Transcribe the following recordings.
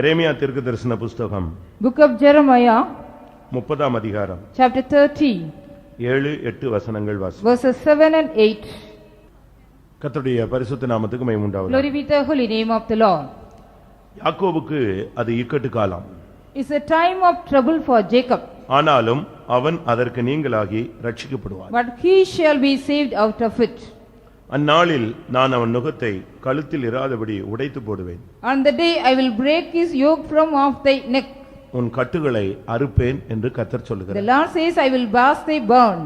எரேமியா தீர்க்கதரிசன புத்தகம் Book of Jeremiah, 30ஆம் அதிகாரம் chapter 30, 7-8 வசனங்கள் வாசி. verses 7 and 8. கர்த்தருடைய பரிசுத்த நாமத்துக்கு மகிமை உண்டாவதாக. Glory be to the holy name of the Lord. யாக்கோபுக்கு அது இக்கட்டு காலம். It's a time of trouble for Jacob, ஆனாலும் அவன் அதற்கு நீங்களாகி ரட்சிக்கப்படுவான். but he shall be saved out of it. அந்நாளில் நான் அவன் நுகத்தை கழுத்தில் இராதபடி உடைத்து போடுவேன். On the day I will break his yoke from off thy neck. உன் கட்டுகளை அறுப்பேன் என்று கர்த்தர் The சொல்லுகிறார். Lord says, I will burst thy bond.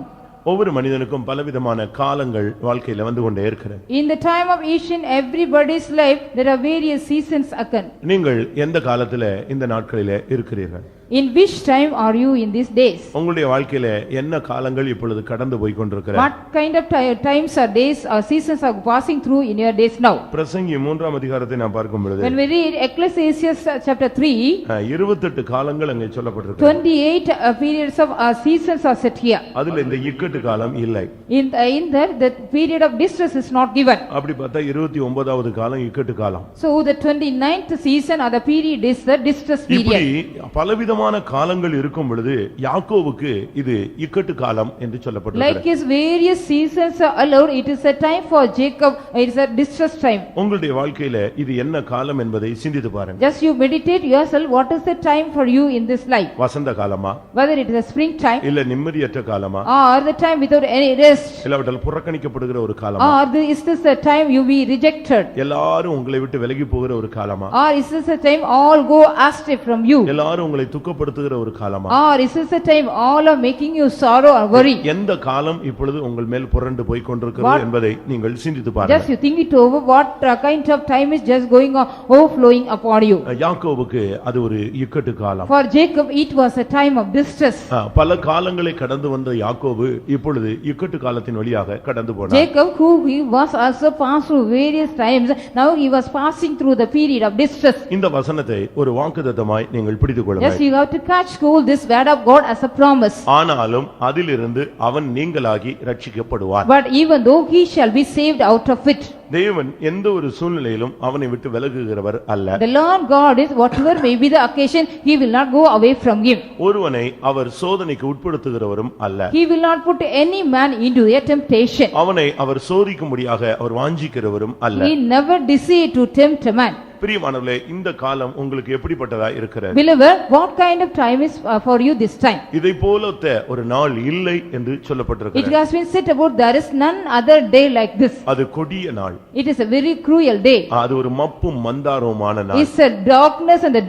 ஒவ்வொரு மனிதனுக்கும் பலவிதமான காலங்கள் வாழ்க்கையில வந்து கொண்டே இருக்கிறது. In the time of each and everybody's life, there are various seasons occur. நீங்கள் எந்த காலத்திலே இந்த நாட்களிலே இருக்கிறீர்கள்? In which time are you in these days? உங்களுடைய வாழ்க்கையில என்ன காலங்கள் இப்பொழுது கடந்து போய் கொண்டிருக்கிறது? What kind of times or days or seasons are passing through in your days now? பிரசங்கி 3ஆம் அதிகாரத்தை நாம் பார்க்கும் பொழுது When we read Ecclesiastes chapter 3, 28 காலங்கள் அங்கே சொல்லப்பட்டிருக்கு. 28 periods of seasons are set here. அதுல இந்த இக்கட்டு காலம் இல்லை. In that the period of distress is not given. அப்படி பார்த்தா 29வது காலம் இக்கட்டு காலம். So the 29th season or the period is the distress இப்படி period. பலவிதமான காலங்கள் இருக்கும் பொழுது யாக்கோபுக்கு இது இக்கட்டு காலம் என்று Like சொல்லப்பட்டிருக்கு. his various seasons are allowed, it is a time for Jacob, it is a distress time. உங்களுடைய வாழ்க்கையில இது என்ன காலம் என்பதை சிந்தித்து பாருங்க. Just you meditate yourself, what is the time for you in this life? வசந்த காலமா, Whether it is a spring time இல்ல நிம்மதியற்ற காலமா, or the time without any rest, இல்லாவிட்டால் புறக்கணிக்கப்படுகிற ஒரு காலமா, or is this the time you be rejected, எல்லாரும் உங்களை விட்டு விலகி போகிற ஒரு காலமா, or is this the time all go astray from you, எல்லாரும் உங்களை துக்கப்படுத்துகிற ஒரு காலமா, or is this the time all are making you sorrow or worry? எந்த காலம் இப்பொழுது உங்கள் மேல் புரண்டு போய் கொண்டிருக்கிறது என்பதை நீங்கள் சிந்தித்து பாருங்க. Just you think it over, what kind of time is just going on overflowing upon you. யாக்கோபுக்கு அது ஒரு இக்கட்டு காலம். For Jacob it was a time of distress. பல காலங்களை கடந்து வந்த யாக்கோபு இப்பொழுது இக்கட்டு காலத்தின் வழியாக கடந்து போனார். Jacob, who he was also passed through various times, now he was passing through the period of distress. இந்த வசனத்தை ஒரு வாக்குத்தத்தமாய் நீங்கள் பிடித்துக் கொள்ளுங்கள். Yes, you have to catch hold this word of God as a promise. ஆனாலும் அதிலிருந்து அவன் நீங்களாகி ரட்சிக்கப்படுவான். But even though he shall be saved out of it. தேவன் எந்த ஒரு சூழ்நிலையிலும் அவனை விட்டு விலகுகிறவர் அல்ல. The Lord God is, whatever may be the occasion, he will not go away from him. ஒருவனை அவர் சோதனைக்கு உட்படுத்துகிறவரும் அல்ல. He will not put any man into a temptation. அவனை அவர் சோதிக்கும்படியாக அவர் வாஞ்சிக்கிறவரும் அல்ல. He never desired to tempt a man. பிரியமானவர்களே, இந்த காலம் உங்களுக்கு எப்படிப்பட்டதா இருக்கிறது? Believer, what kind of time is for you this time? இதை போலத்த ஒரு நாள் இல்லை என்று It சொல்லப்பட்டிருக்கிறது. has been said about there is none other day like this. அது கொடிய நாள். It is a very cruel day. அது ஒரு மப்பும் மந்தாரவுமான நாள். It's a darkness and the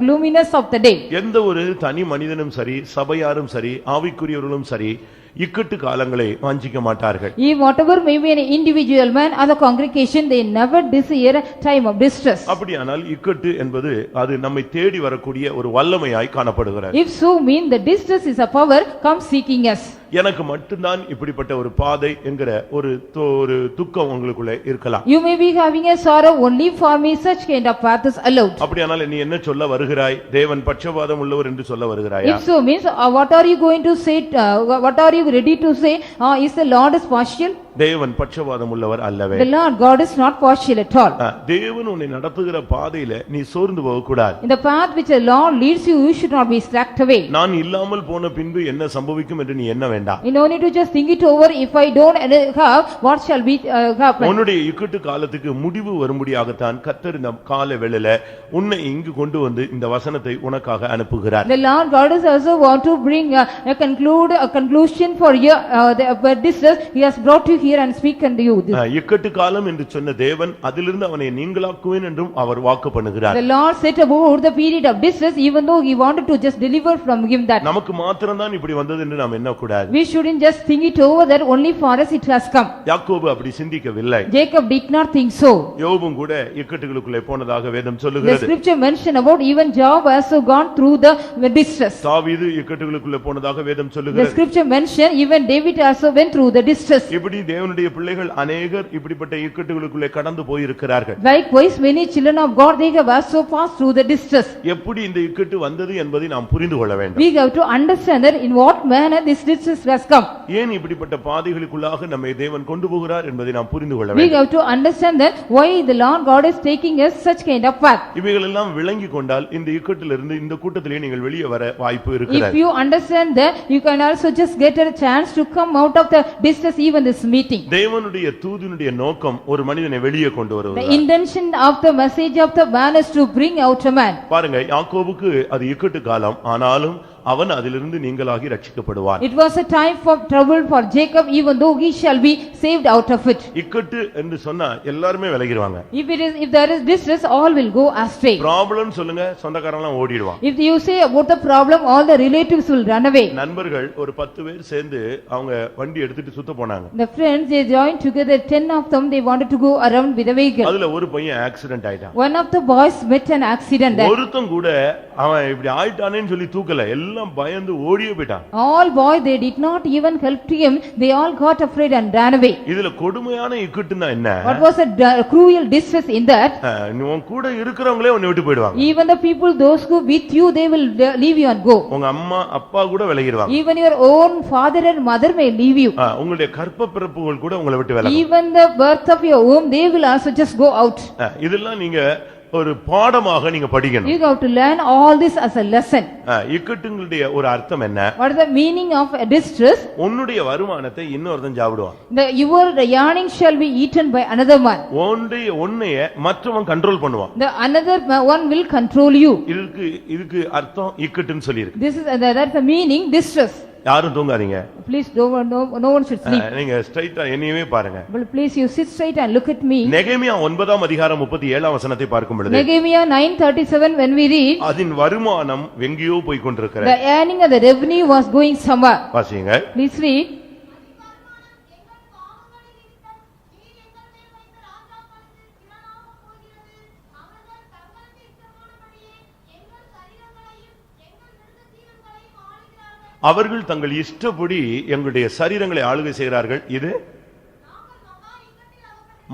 gloominess of the day. எந்த ஒரு தனி மனிதனும் சரி, சபையாரும் சரி, ஆவிக்குரியவர்களும் சரி, இக்கட்டு காலங்களை வாஞ்சிக்க மாட்டார்கள். If whatever may be an individual man or the congregation, they never desire a time of distress. அப்படியானால் இக்கட்டு என்பது அது நம்மை தேடி வரக்கூடிய ஒரு வல்லமையாய் காணப்படுகிறது. If so mean the distress is a power come seeking us. எனக்கு மட்டும்தான் இப்படிப்பட்ட ஒரு பாதை என்கிற ஒரு துக்கம் உங்களுக்குள்ள இருக்கலாம். You may be having a sorrow, only for me such kind of path is allowed. அப்படியானால் நீ என்ன சொல்ல வருகிறாய்? தேவன் பட்சபாதம் உள்ளவர் என்று சொல்ல வருகிறாயா? If so means what are you going to say, what are you ready to say? Is the Lord is partial? தேவன் பட்சபாதம் உள்ளவர் அல்லவே. The Lord God is not partial at all. தேவன் உன்னை நடத்துகிற பாதையில நீ சோர்ந்து போக கூடாது. In the path which the Lord leads you, you should not be slacked away. நான் இல்லாமல் போன பின்பு என்ன சம்பவிக்கும் என்று நீ என்ன வேண்டாம். You don't need to just think it over, if I don't have, what shall be happen? உன்னுடைய இக்கட்டு காலத்துக்கு முடிவு வரும்படியாகத்தான் கர்த்தர் இந்த கால வேளையில உன்னை இங்கு கொண்டு வந்து இந்த வசனத்தை உனக்காக அனுப்புகிறார். The Lord God is also want to bring a conclusion for your the distress. He has brought you here and speak unto you. இக்கட்டு காலம் என்று சொன்ன தேவன் அதிலிருந்து அவனை நீங்களாக்குவேன் என்றும் அவர் வாக்கு பண்ணுகிறார். The Lord said about the period of distress, even though he wanted to just deliver from him that. நமக்கு மாத்திரம் தான் இப்படி வந்தது என்று நாம் எண்ணக்கூடாது. We shouldn't just think it over that only for us it has come. யாக்கோபு அப்படி சிந்திக்கவில்லை. Jacob did not think so. யோபும் கூட இக்கட்டுகளுக்குள்ளே போனதாக வேதம் The சொல்லுகிறது. scripture mention about even Job also gone through the distress. தாவீது இக்கட்டுகளுக்குள்ளே போனதாக வேதம் The சொல்லுகிறது. scripture mention even David also went through the distress. இப்படி தேவனுடைய பிள்ளைகள் அநேகர் இப்படிப்பட்ட இக்கட்டுகளுக்குள்ளே கடந்து போயிருக்கிறார்கள். Likewise, many children of God, they have also passed through the distress. எப்படி இந்த இக்கட்டு வந்தது என்பதை நாம் புரிந்து கொள்ள வேண்டும். We have to understand that in what manner this distress has come. ஏன் இப்படிப்பட்ட பாதைகளுக்குள்ளாக நம்மை தேவன் கொண்டு போகிறார் என்பதை நாம் புரிந்து கொள்ள We வேண்டும். have to understand that why the Lord God is taking us such kind of path. இவைகள் எல்லாம் விளங்கி கொண்டால் இந்த இக்கட்டிலிருந்து இந்த கூட்டத்திலே நீங்கள் வெளியே வர வாய்ப்பு If இருக்கிறது. you understand that, you can also just get a chance to come out of the distress even this meeting. தேவனுடைய தூதினுடைய நோக்கம் ஒரு மனிதனை வெளியே கொண்டு The வருவது. intention of the message of the man is to bring out a man. பாருங்க, யாக்கோபுக்கு அது இக்கட்டு காலம், ஆனாலும் அவன் அதிலிருந்து நீங்களாகி ரட்சிக்கப்படுவான். It was a time for trouble for Jacob, even though he shall be saved out of it. இக்கட்டு என்று சொன்னா எல்லாருமே விலகிடுவாங்க. If there is distress, all will go astray. Problem சொல்லுங்க, சொந்தக்காரங்க எல்லாம் ஓடிடுவான். If you say about the problem, all the relatives will run away. நண்பர்கள் ஒரு 10 பேர் சேர்ந்து அவங்க வண்டி எடுத்துட்டு சுத்த போனாங்க. The friends, they joined together, 10 of them, they wanted to go around with a vehicle. அதுல ஒரு பையன் ஆக்சிடென்ட் ஆயிட்டான். One of the boys met an accident there. ஒருத்தன் கூட அவன் இப்படி ஆயிட்டானேன்னு சொல்லி தூக்கல, எல்லாம் பயந்து ஓடியே போயிட்டான். All boys, they did not even help to him, they all got afraid and ran away. இதுல கொடுமையான இக்கட்டுன்னா என்ன? What was a cruel distress in that? உன் கூட இருக்கிறவங்களே உன்னை விட்டு போயிடுவாங்க. Even the people, those who with you, they will leave you and go. உங்க அம்மா அப்பா கூட விலகிடுவாங்க. Even your own father and mother may leave you. உங்களுடைய கற்ப பிறப்புகள் கூட உங்களை விட்டு விலகும். Even the birth of your womb, they will also just go out. இதெல்லாம் நீங்க ஒரு பாடமாக நீங்க படிக்கணும். You have to learn all this as a lesson. இக்கட்டுங்களுடைய ஒரு அர்த்தம் என்ன? What is the meaning of a distress? உன்னுடைய வருமானத்தை இன்னொருத்தன் சாப்பிடுவான். Your yearning shall be eaten by another one. உன்னைய மற்றவன் கண்ட்ரோல் பண்ணுவான். The another one will control you. இதுக்கு அர்த்தம் இக்கட்டுன்னு சொல்லி இருக்கு. This is that's the meaning, distress. யாரும் தூங்காதீங்க. Please no one should sleep. நீங்க ஸ்ட்ரைட்டா என்னையவே பாருங்க. But please you sit straight and look at me. நெகேமியா 9ஆம் அதிகாரம் 37ஆம் வசனத்தை பார்க்கும் பொழுது, Nehemiah 9:37, when we read, அதன் வருமானம் எங்கேயோ போய் கொண்டிருக்கிறது. the earning of the revenue was going somewhere. வாசிங்க. Please read. அவர்கள் தங்கள் இஷ்டப்படி எங்களுடைய சரீரங்களை ஆளுகை செய்கிறார்கள். இது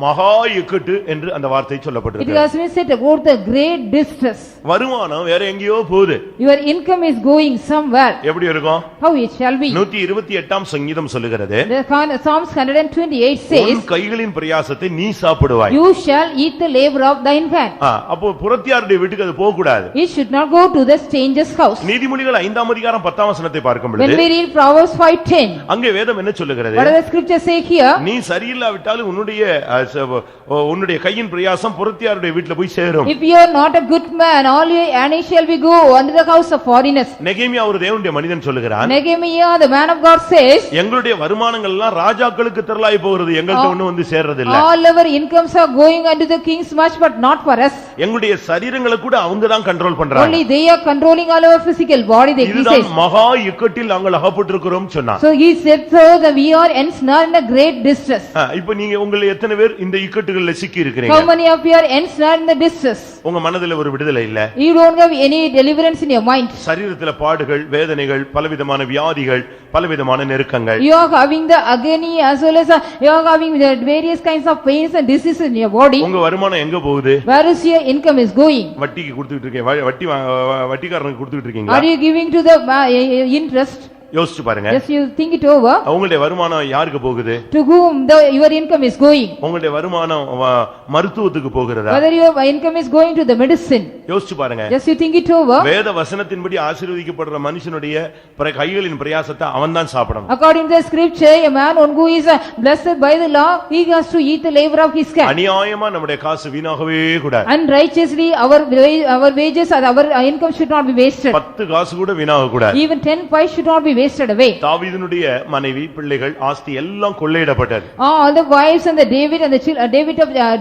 மகா இக்கட்டு என்று அந்த வார்த்தை It சொல்லப்பட்டிருக்கு. has been said about the great distress. வருமானம் வேற எங்கேயோ போகுது. Your income is going somewhere. எப்படி இருக்கும்? How it shall be? 128ஆம் சங்கீதம் சொல்லுகிறது, The Psalms 128 says, உன் கைகளின் பிரயாசத்தை நீ சாப்பிடுவாய். you shall eat the labor of thine hand. அப்போ புறத்தியாருடைய வீட்டுக்கு அது போக கூடாது. It should not go to the stranger's house. நீதிமொழிகள் 5ஆம் அதிகாரம் 10ஆம் வசனத்தை பார்க்கும் When பொழுது, we read Proverbs 5:10, அங்கே வேதம் என்ன சொல்லுகிறது? what does the scripture say here? நீ சரியில்லாவிட்டாலும் உன்னுடைய கையின் பிரயாசம் புறத்தியாருடைய வீட்டுல போய் சேரும். If you are not a good man, all your earnings shall be go under the house of foreigners. நெகேமியா ஒரு தேவனுடைய மனிதன் சொல்லுகிறான், Nehemiah, the man of God, says, எங்களுடைய வருமானங்கள் எல்லாம் ராஜாக்களுக்கு திரளாய் போகிறது, எங்கள்ட்ட ஒண்ணு வந்து சேர்றது இல்ல. all our incomes are going unto the kings much, but not for us. எங்களுடைய சரீரங்களை கூட அவங்க தான் கண்ட்ரோல் பண்றாங்க. Only they are controlling all our physical body. He இதுதான் says. மகா இக்கட்டில் நாங்கள் அகப்பட்டிருக்கிறோம் சொன்னார். So he said, so that we are ensnared in a great distress. இப்ப நீங்க உங்களை எத்தனை பேர் இந்த இக்கட்டுகள்ல சிக்கி இருக்கிறீங்க? How many of you are ensnared in the distress? உங்க மனதில ஒரு விடுதலை இல்ல. You don't have any deliverance in your mind. சரீரத்தில பாடுகள், வேதனைகள், பலவிதமான வியாதிகள், பலவிதமான நெருக்கங்கள். You are having the agony as well as you are having the various kinds of pains and diseases in your body. உங்க வருமானம் எங்க போகுது? Where is your income is going? வட்டிக்கு கொடுத்துட்டு இருக்கீங்க, வட்டிக்காரனுக்கு கொடுத்துட்டு இருக்கீங்களா? Are you giving to the interest? யோசிச்சு பாருங்க. Just you think it over. உங்களுடைய வருமானம் யாருக்கு போகுது? To whom your income is going? உங்களுடைய வருமானம் மருத்துவத்துக்கு போகிறதா? Whether your income is going to the medicine? யோசிச்சு பாருங்க. Just you think it over. வேத வசனத்தின்படி ஆசீர்வதிக்கப்படுற மனுஷனுடைய கைகளின் பிரயாசத்தை அவன்தான் சாப்பிடணும். According to the scripture, a man who is blessed by the law, he has to eat the labor of his hand. அநியாயமா நம்முடைய காசு வீணாகவே கூடாது. Unrighteously our wages or our income should not be wasted. 10 காசு கூட வீணாக கூடாது. Even 10 paise should not be wasted away. தாவீதுனுடைய மனைவி, பிள்ளைகள், ஆஸ்தி எல்லாம் கொள்ளையிடப்பட்டது. All the wives and the David and the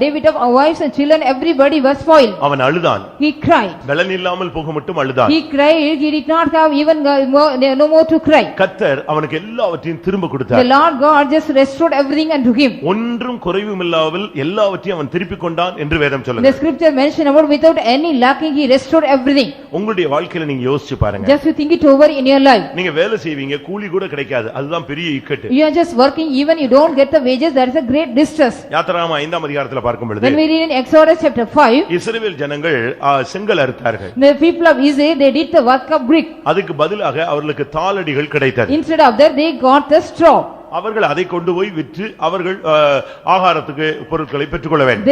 David of wives and children, everybody was spoiled. அவன் அழுதான். He cried. பலன் இல்லாமல் போக மட்டும் அழுதான். He cried. He did not have even no more to cry. கர்த்தர் அவனுக்கு எல்லாவற்றையும் திரும்ப கொடுத்தார். The Lord God just restored everything unto him. ஒன்றும் குறைவுமில்லாமல் எல்லாவற்றையும் அவன் திருப்பிக் கொண்டான் என்று வேதம் சொல்லுது. The scripture mention about without any lacking he restored everything. உங்களுடைய வாழ்க்கையில நீங்க யோசிச்சு பாருங்க. Just you think it over in your life. நீங்க வேலை செய்வீங்க, கூலி கூட கிடைக்காது. அதுதான் பெரிய இக்கட்டு. You are just working, even you don't get the wages, that is a great distress. யாத்திராகமம் 5ஆம் அதிகாரத்துல பார்க்கும் பொழுது When we read in Exodus chapter 5, இஸ்ரவேல் ஜனங்கள் செங்கல் அறுத்தார்கள். the people of Israel, they did the work of brick. அதுக்கு பதிலாக அவர்களுக்கு தாளடிகள் கிடைத்தது. Instead of that, they got the straw. அவர்கள் அதை கொண்டு போய் விற்று அவர்கள் ஆகாரத்துக்கு பொருட்களை பெற்றுக்கொள்ள வேண்டும்.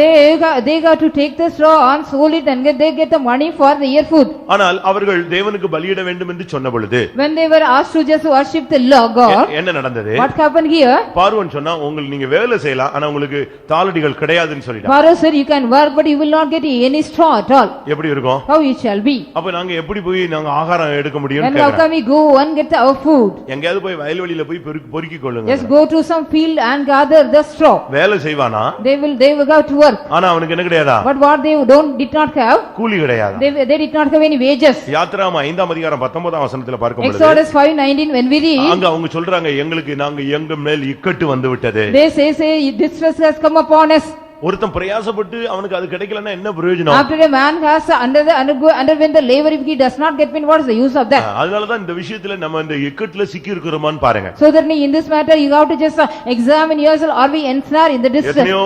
They got to take the straw and sold it and they get the money for the year food. ஆனால் அவர்கள் தேவனுக்கு பலியிட வேண்டும் என்று சொன்ன பொழுது When they were asked to just worship the Lord God, என்ன நடந்தது? what happened here? பார்வோன் சொன்னா உங்களுக்கு நீங்க வேலை செய்யலாம், ஆனா உங்களுக்கு தாளடிகள் கிடையாதுன்னு சொல்லிட்டான். Pharaoh said you can work but you will not get any straw at all. எப்படி இருக்கும்? How it shall be? அப்ப நாங்க எப்படி போய் நாங்க ஆகாரம் எடுக்க முடியும்? And how can we go and get our food? எங்கயாவது போய் வயல்வெளியில போய் பொறுக்கிக் கொள்ளுங்க. Just go to some field and gather the straw. வேலை செய்வானா? They will go to work. ஆனா அவனுக்கு என்ன கிடையாதா? But what they did not have? கூலி கிடையாது. They did not have any wages. யாத்திராகமம் 5ஆம் அதிகாரம் 19ஆம் வசனத்துல பார்க்கும் பொழுது Exodus 5:19 when we read, அங்க அவங்க சொல்றாங்க எங்களுக்கு நாங்க எங்க மேல் இக்கட்டு வந்து விட்டது. they say distress has come upon us. ஒருத்தன் பிரயாசப்பட்டு அவனுக்கு அது கிடைக்கலன்னா என்ன பிரயோஜனம்? After a man has underwent the labor, if he does not get paid, what is the use of that? அதனால தான் இந்த விஷயத்துல நம்ம இந்த இக்கட்டுல சிக்கி இருக்கிறோமான்னு பாருங்க. So that in this matter you have to just examine yourself, are we ensnared in the distress? எத்தனையோ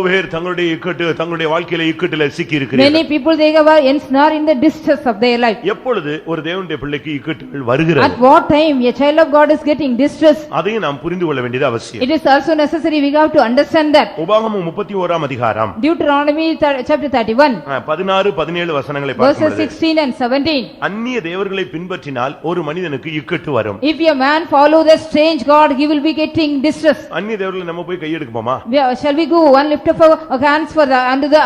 பேர் தங்களுடைய இக்கட்டு தங்களுடைய வாழ்க்கையில இக்கட்டுல சிக்கி இருக்கிறார்கள். Many people they are ensnared in the distress of their life. எப்பொழுது ஒரு தேவனுடைய பிள்ளைக்கு இக்கட்டுகள் வருகிறது? At what time a child of God is getting distress? அதையும் நாம் புரிந்து கொள்ள வேண்டியது அவசியம். It is also necessary we have to understand that. உபாகமம் 31ஆம் அதிகாரம் Deuteronomy chapter 31 16 17 வசனங்களை verses பார்க்கும் பொழுது 16 and 17. அந்நிய தேவர்களை பின்பற்றினால் ஒரு மனிதனுக்கு இக்கட்டு வரும். If a man follow the strange god, he will be getting distress. அந்நிய தேவர்களை நம்ம போய் கையெடுக்குமா? Shall we go and lift up our hands for the under the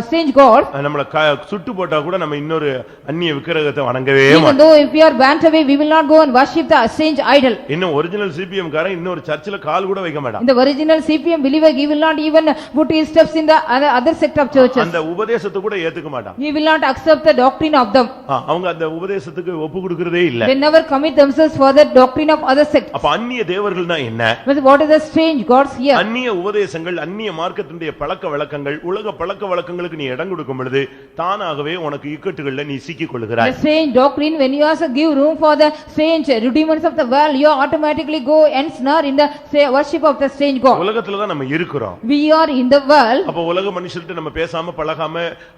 strange god? நம்மள சுட்டு போட்டா கூட நம்ம இன்னொரு அந்நிய விக்கிரகத்தை வணங்கவே Even மாட்டோம். though if we are burnt away, we will not go and worship the strange idol. இன்னும் ஒரிஜினல் சிபிஎம் காரன் இன்னொரு சர்ச்சில் கால் கூட வைக்க மாட்டான். In the original CPM believer, he will not even put his steps in the other sect of churches. அந்த உபதேசத்தை கூட ஏத்துக்க மாட்டான். He will not accept the doctrine of them. அவங்க அந்த உபதேசத்துக்கு ஒப்பு கொடுக்கிறதே இல்ல. They never commit themselves for the doctrine of other sects. அப்ப அந்நிய தேவர்கள்னா என்ன? What is the strange gods here? அந்நிய உபதேசங்கள் அந்நிய மார்க்கத்தினுடைய பழக்கவழக்கங்கள் உலக பழக்கவழக்கங்களுக்கு நீ இடம் கொடுக்கும் பொழுது தானாகவே உனக்கு இக்கட்டுகள்ல நீ சிக்கிக் கொள்கிறாய். The strange doctrine, when you also give room for the strange rudiments of the world, you automatically go and snare in the worship of the strange god. உலகத்துல தான் நம்ம இருக்கிறோம். We are in the world. அப்ப உலக மனுஷர்கிட்ட நம்ம பேசாம பழகாம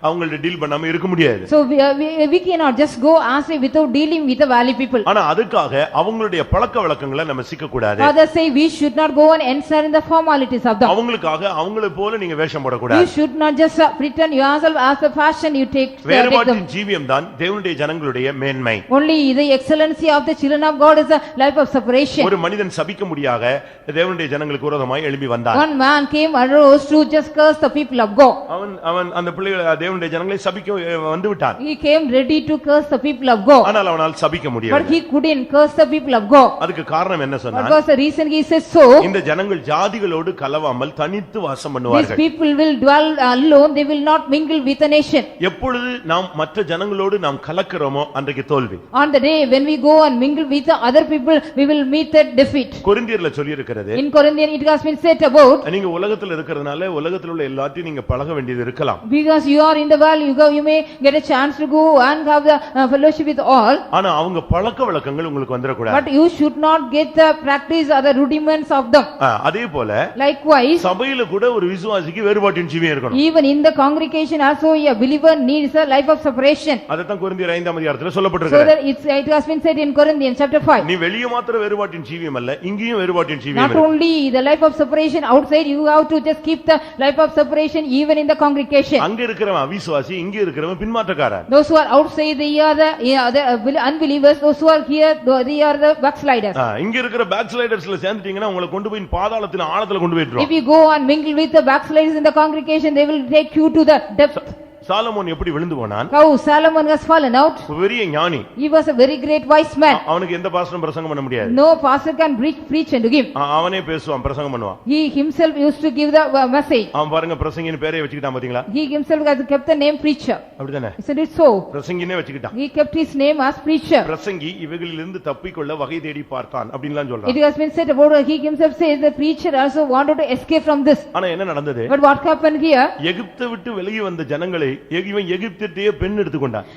அவங்கள்ட்ட deal பண்ணாம இருக்க முடியாது. So we cannot just go as without dealing with the valley people. ஆனா அதுக்காக அவங்களுடைய பழக்கவழக்கங்களை நம்ம சிக்க கூடாது. Others say we should not go and ensnare in the formalities of them. அவங்களுக்காக அவங்கள போல நீங்க வேஷம் போட கூடாது. You should not just pretend yourself as the fashion you take. வேறுபாட்டின் ஜீவியம் தான் தேவனுடைய ஜனங்களுடைய மேன்மை. Only the excellency of the children of God is a life of separation. ஒரு மனிதன் சபிக்க முடியாக தேவனுடைய ஜனங்களுக்கு விரோதமாய் எழும்பி வந்தான். One man came and rose to just curse the people of God. அவன் அந்த பிள்ளைகளை தேவனுடைய ஜனங்களை சபிக்க வந்து விட்டான். He came ready to curse the people of God. ஆனால் அவனால் சபிக்க But முடியவில்லை. he couldn't curse the people of God. அதுக்கு காரணம் என்ன What சொன்னான்? was the reason he said so? இந்த ஜனங்கள் ஜாதிகளோடு கலவாமல் தனித்து வாசம் These பண்ணுவார்கள். people will dwell alone, they will not mingle with a nation. எப்பொழுது நாம் மற்ற ஜனங்களோடு நாம் கலக்கிறோமோ அன்றைக்கு தோல்வி. On the day when we go and mingle with the other people, we will meet that defeat. கொரிந்தியர்ல சொல்லி இருக்கிறது, In Corinthian it has been said about, நீங்க உலகத்துல இருக்கிறதுனால உலகத்துல உள்ள எல்லாத்தையும் நீங்க பழக வேண்டியது இருக்கலாம். because you are in the world, you may get a chance to go and have the fellowship with all. ஆனா அவங்க பழக்கவழக்கங்கள் உங்களுக்கு வந்துடக்கூடாது. But you should not get the practice or the rudiments of them. அதே போல Likewise, சபையில கூட ஒரு விசுவாசிக்கு வேறுபாட்டின் ஜீவியம் இருக்கணும். even in the congregation also a believer needs a life of separation. அதத்தான் கொரிந்தியர் 5ஆம் அதிகாரத்துல So சொல்லப்பட்டிருக்கிறது. that it has been said in Corinthians chapter 5. நீ வெளிய மாத்திர வேறுபாட்டின் ஜீவியம் அல்ல, இங்கேயும் வேறுபாட்டின் ஜீவியம் Not இருக்கு. only the life of separation outside, you have to just keep the life of separation even in the congregation. அங்க இருக்கிறவன் அவிசுவாசி, இங்க இருக்கிறவன் பின்மாற்றக்காரன். Those who are outside, they are the unbelievers. Those who are here, they are the backsliders. இங்க இருக்கிற பேக்ஸ்லைடர்ஸ்ல சேர்ந்துட்டீங்கன்னா உங்களை கொண்டு போய் பாதாளத்தின் ஆழத்துல கொண்டு போயிடுறோம். If you go and mingle with the backsliders in the congregation, they will take you to the depth. Solomon எப்படி விழுந்து போனான்? How Solomon has fallen out. பெரிய ஞானி. He was a very great wise man. அவனுக்கு எந்த பாஸ்டரும் பிரசங்கம் பண்ண முடியாது. No pastor can preach unto him. அவனே பேசுவான், பிரசங்கம் பண்ணுவான். He himself used to give the message. அவன் பாருங்க பிரசங்கின்னு பேரே வச்சுக்கிட்டான் பாத்தீங்களா? He himself has kept the name preacher. அப்படிதானே? Isn't it so? பிரசங்கினே வச்சுக்கிட்டான். He kept his name as preacher. பிரசங்கி இவைகளிலிருந்து தப்பிக்கொள்ள வகை தேடி பார்த்தான் அப்படின்லாம் சொல்றான். It has been said about he himself says the preacher also wanted to escape from this. ஆனா என்ன நடந்தது? But what happened here? எகிப்தை விட்டு வெளியே வந்த ஜனங்களை இவன் எகிப்திலேயே பெண் எடுத்துக்கொண்டான்.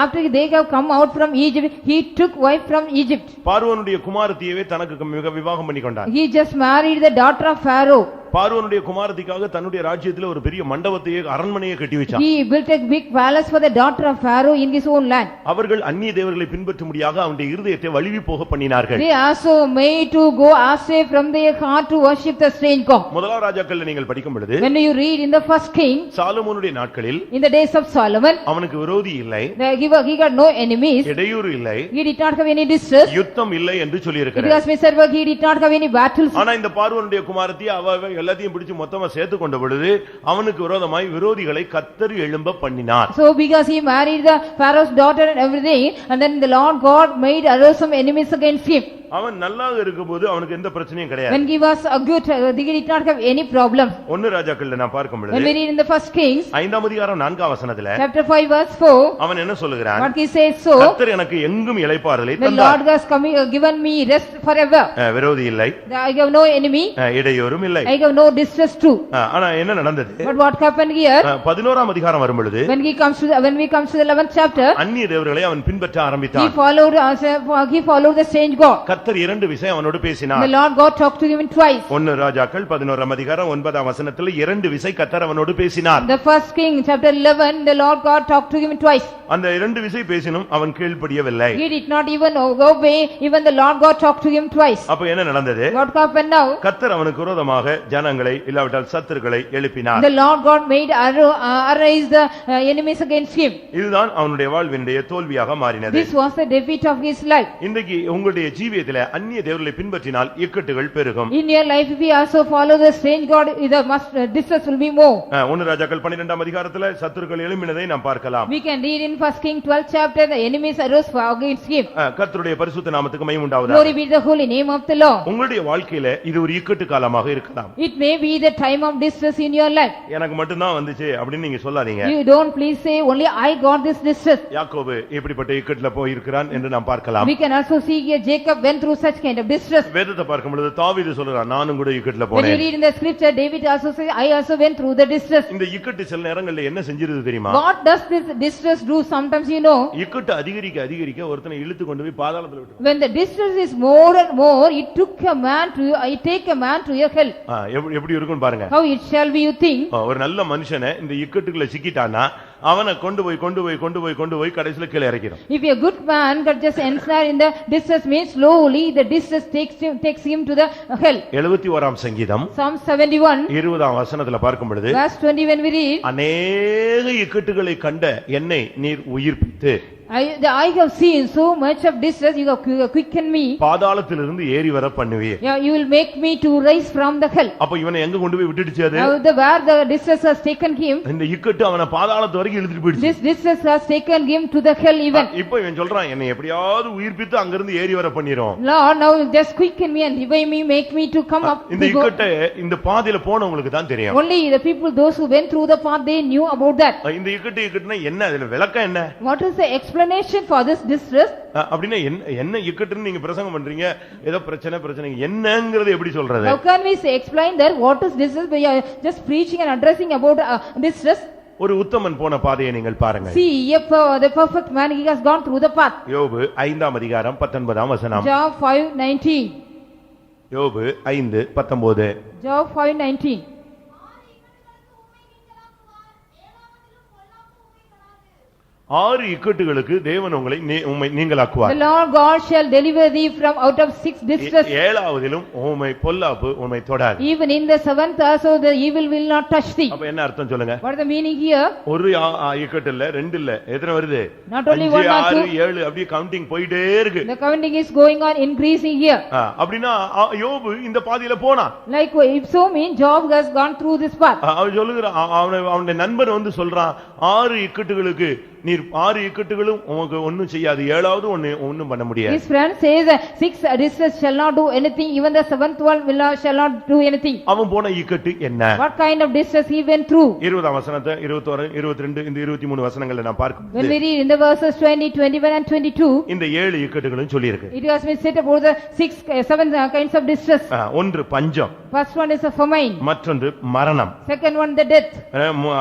After they have come out from Egypt, he took wife from Egypt. பார்வோனுடைய குமாரத்தியவே தனக்கு விவாகம் பண்ணி கொண்டான். He just married the daughter of Pharaoh. பார்வோனுடைய குமாரத்திக்காக தன்னுடைய ராஜ்யத்திலே ஒரு பெரிய மண்டபத்தையே அரண்மனையை கட்டி வச்சான். He built a big palace for the daughter of Pharaoh in his own land. அவர்கள் அந்நிய தேவர்களை பின்பற்றும்படியாக அவனுடைய இருதயத்தை வலிவி போக பண்ணினார்கள். They also made to go astray from their heart to worship the strange god. முதலாம் ராஜாக்கள்ல நீங்கள் படிக்கும் பொழுது, when you read in the first king, சாலமோனுடைய நாட்களில், in the days of Solomon, அவனுக்கு விரோதி இல்லை, he got no enemies, இடையூறு இல்லை, he did not have any distress, யுத்தம் இல்லை என்று சொல்லி இருக்கிறார். because Mr. he did not have any battles. ஆனா இந்த பார்வோனுடைய குமாரத்தி அவ எல்லாத்தையும் பிடிச்சு மொத்தமா சேர்த்து கொண்ட பொழுது அவனுக்கு விரோதமாய் விரோதிகளை கர்த்தர் எழும்ப பண்ணினார். So because he married the Pharaoh's daughter and everything, and then the Lord God made arose some enemies against him. அவன் நல்லாக இருக்கும்போது அவனுக்கு எந்த பிரச்சனையும் கிடையாது. when he was a good, he did not have any problem. ஒன்னு ராஜாக்கள்ல நான் பார்க்கும் பொழுது, when we read in the first kings, 5ஆம் அதிகாரம் 4ஆம் வசனத்திலே, chapter 5 verse 4, அவன் என்ன சொல்லுகிறான்? what he says, so கர்த்தர் எனக்கு எங்கும் இளைப்பாறுதலை the தந்தார். Lord has given me rest forever. விரோதி இல்லை, I have no enemy, இடையூறும் இல்லை, I have no distress too. ஆனா என்ன நடந்தது? but what happened here? 11ஆம் அதிகாரம் வரும் பொழுது, when we comes to the 11th chapter, அந்நிய தேவர்களை அவன் பின்பற்ற ஆரம்பித்தான். he followed the strange god. கர்த்தர் இரண்டு விஷயம் அவனோடு பேசினார். the Lord God talked to him twice. 1 ராஜாக்கள் 11ஆம் அதிகாரம் 9ஆம் வசனத்தில் இரண்டு விசை கர்த்தர் அவனோடு பேசினார். the first king chapter 11, the Lord God talked to him twice. அந்த இரண்டு விசை பேசினும் அவன் கீழ்ப்படியவில்லை. he did not even obey, even the Lord God talked to him twice. அப்ப என்ன நடந்தது? what happened now? கர்த்தர் அவனுக்கு விரோதமாக ஜனங்களை இல்லாவிட்டால் சத்துருக்களை எழுப்பினார். the Lord God made arise the enemies against him. இதுதான் அவனுடைய வாழ்வினுடைய தோல்வியாக மாறினது. this was the defeat of his life. இன்றைக்கு உங்களுடைய ஜீவியத்திலே அந்நிய தேவர்களை பின்பற்றினால் இக்கட்டுகள் பெருகும். in your life, if you also follow the strange god, the distress will be more. 1 ராஜாக்கள் 12ஆம் அதிகாரத்திலே சத்துருக்கள் எழும்பினதை நாம் பார்க்கலாம். we can read in first king 12th chapter, the enemies arose against him. கர்த்தருடைய பரிசுத்த நாமத்துக்கு மகிமை உண்டாவதாக. glory be to the holy name of the Lord. உங்களுடைய வாழ்க்கையிலே இது ஒரு இக்கட்டு காலமாக இருக்கலாம். it may be the time of distress in your life. எனக்கு மட்டும் தான் வந்துச்சு அப்படி நீங்க சொல்லாதீங்க. you don't please say only I got this distress. யாக்கோபு இப்படிப்பட்ட இக்கட்டுல போய் இருக்கிறான் என்று நாம் பார்க்கலாம். we can also see here Jacob went through such kind of distress. வேதத்தை பார்க்கும் பொழுது தாவீது சொல்றான், நானும் கூட இக்கட்டுல when you போனேன். read in the scripture, David also says, I also went through the distress. இந்த இக்கட்டு சில நேரங்களில் என்ன செஞ்சிருது தெரியுமா? what does this distress do? sometimes you know, இக்கட்டு அதிகரிக்க அதிகரிக்க ஒருத்தனை இழுத்து கொண்டு போய் பாதாளத்துல விட்டு, when the distress is more and more, it take a man to your hell. எப்படி இருக்கும்னு பாருங்க. how it shall be, you think? ஒரு நல்ல மனுஷனை இந்த இக்கட்டுக்குள்ள சிக்கிட்டானா அவனை கொண்டு போய் கடைசில கீழே இறக்கிடும். if a good man got just ensnared in the distress, means slowly the distress takes him to the hell. 71ஆம் சங்கீதம் Psalm 71 20ஆம் வசனத்துல பார்க்கும் பொழுது, verse 20, when we read, அநேக இக்கட்டுகளை கண்ட என்னை நீர் உயிர்ப்பித்து, I have seen so much of distress, you have quickened me. பாதாளத்திலிருந்து ஏறி வர பண்ணுவீர். you will make me to rise from the hell. அப்ப இவனை எங்க கொண்டு போய் விட்டுடுச்சு? அது where the distress has taken him, இந்த இக்கட்டு அவனை பாதாளத்து வரைக்கும் இழுத்துட்டு போயிடுச்சு. this distress has taken him to the hell even. இப்போ இவன் சொல்றான், என்னை எப்படியாவது உயிர்ப்பித்து அங்கிருந்து ஏறி வர பண்ணிரும். Lord, now just quicken me and revive me, make me to come up. இந்த இக்கட்டு இந்த பாதையில போனவங்களுக்கு தான் தெரியும். only the people, those who went through the path, they knew about that. இந்த இக்கட்டுனா என்ன, அதுல விளக்கம் என்ன? what is the explanation for this distress? அப்படினா என்ன இக்கட்டுன்னு நீங்க பிரசங்கம் பண்றீங்க, ஏதோ பிரச்சனை என்னங்கிறது எப்படி சொல்றது? how can we say explain that what is distress? We are just preaching and addressing about distress. ஒரு உத்தமன் போன பாதையை நீங்கள் பாருங்க. see, the perfect man, he has gone through the path. யோபு 5ஆம் அதிகாரம் 19ஆம் வசனம். Job 5:19. யோபு 5:19. Job 5:19. 6 இக்கட்டுகளுக்கு தேவன் உங்களை நீங்களாக்குவார். the Lord God shall deliver thee from out of 6 distress. 7ஆவதிலும் உம்மை பொல்லாப்பு உம்மை தொடாது. even in the 7th also the evil will not touch thee. அப்ப என்ன அர்த்தம் சொல்லுங்க? what is the meaning here? ஒரு இக்கட்டு இல்ல, ரெண்டு இல்ல, எத்தனை வருது? not only 1 or 2, 6 7 அப்படியே கவுண்டிங் போயிட்டே இருக்கு. the counting is going on increasing here. அப்படினா யோபு இந்த பாதையில போனான். like if so mean Job has gone through this path. அவன் சொல்லுகிறான், அவனுடைய நண்பன் வந்து சொல்றான், 6 இக்கட்டுகளுக்கு நீர் 6 இக்கட்டுகளும் உனக்கு ஒண்ணும் செய்யாது, ஏழாவது ஒண்ணும் பண்ண முடியாது. His friend says 6 distresses shall not do anything, even the 7th one shall not do anything. அவன் போன இக்கட்டு என்ன? What kind of distress he went through? 20 வசனத்தை 21 22 இந்த 23 வசனங்களை நான் When பார்க்கும்போது we read in the verses 20, 21 and 22, இந்த 7 இக்கட்டுகளும் சொல்லி இருக்கு. it has been said about the 7 kinds of distress. ஒன்று பஞ்சம், First one is a famine, மற்றொன்று மரணம், second one the death,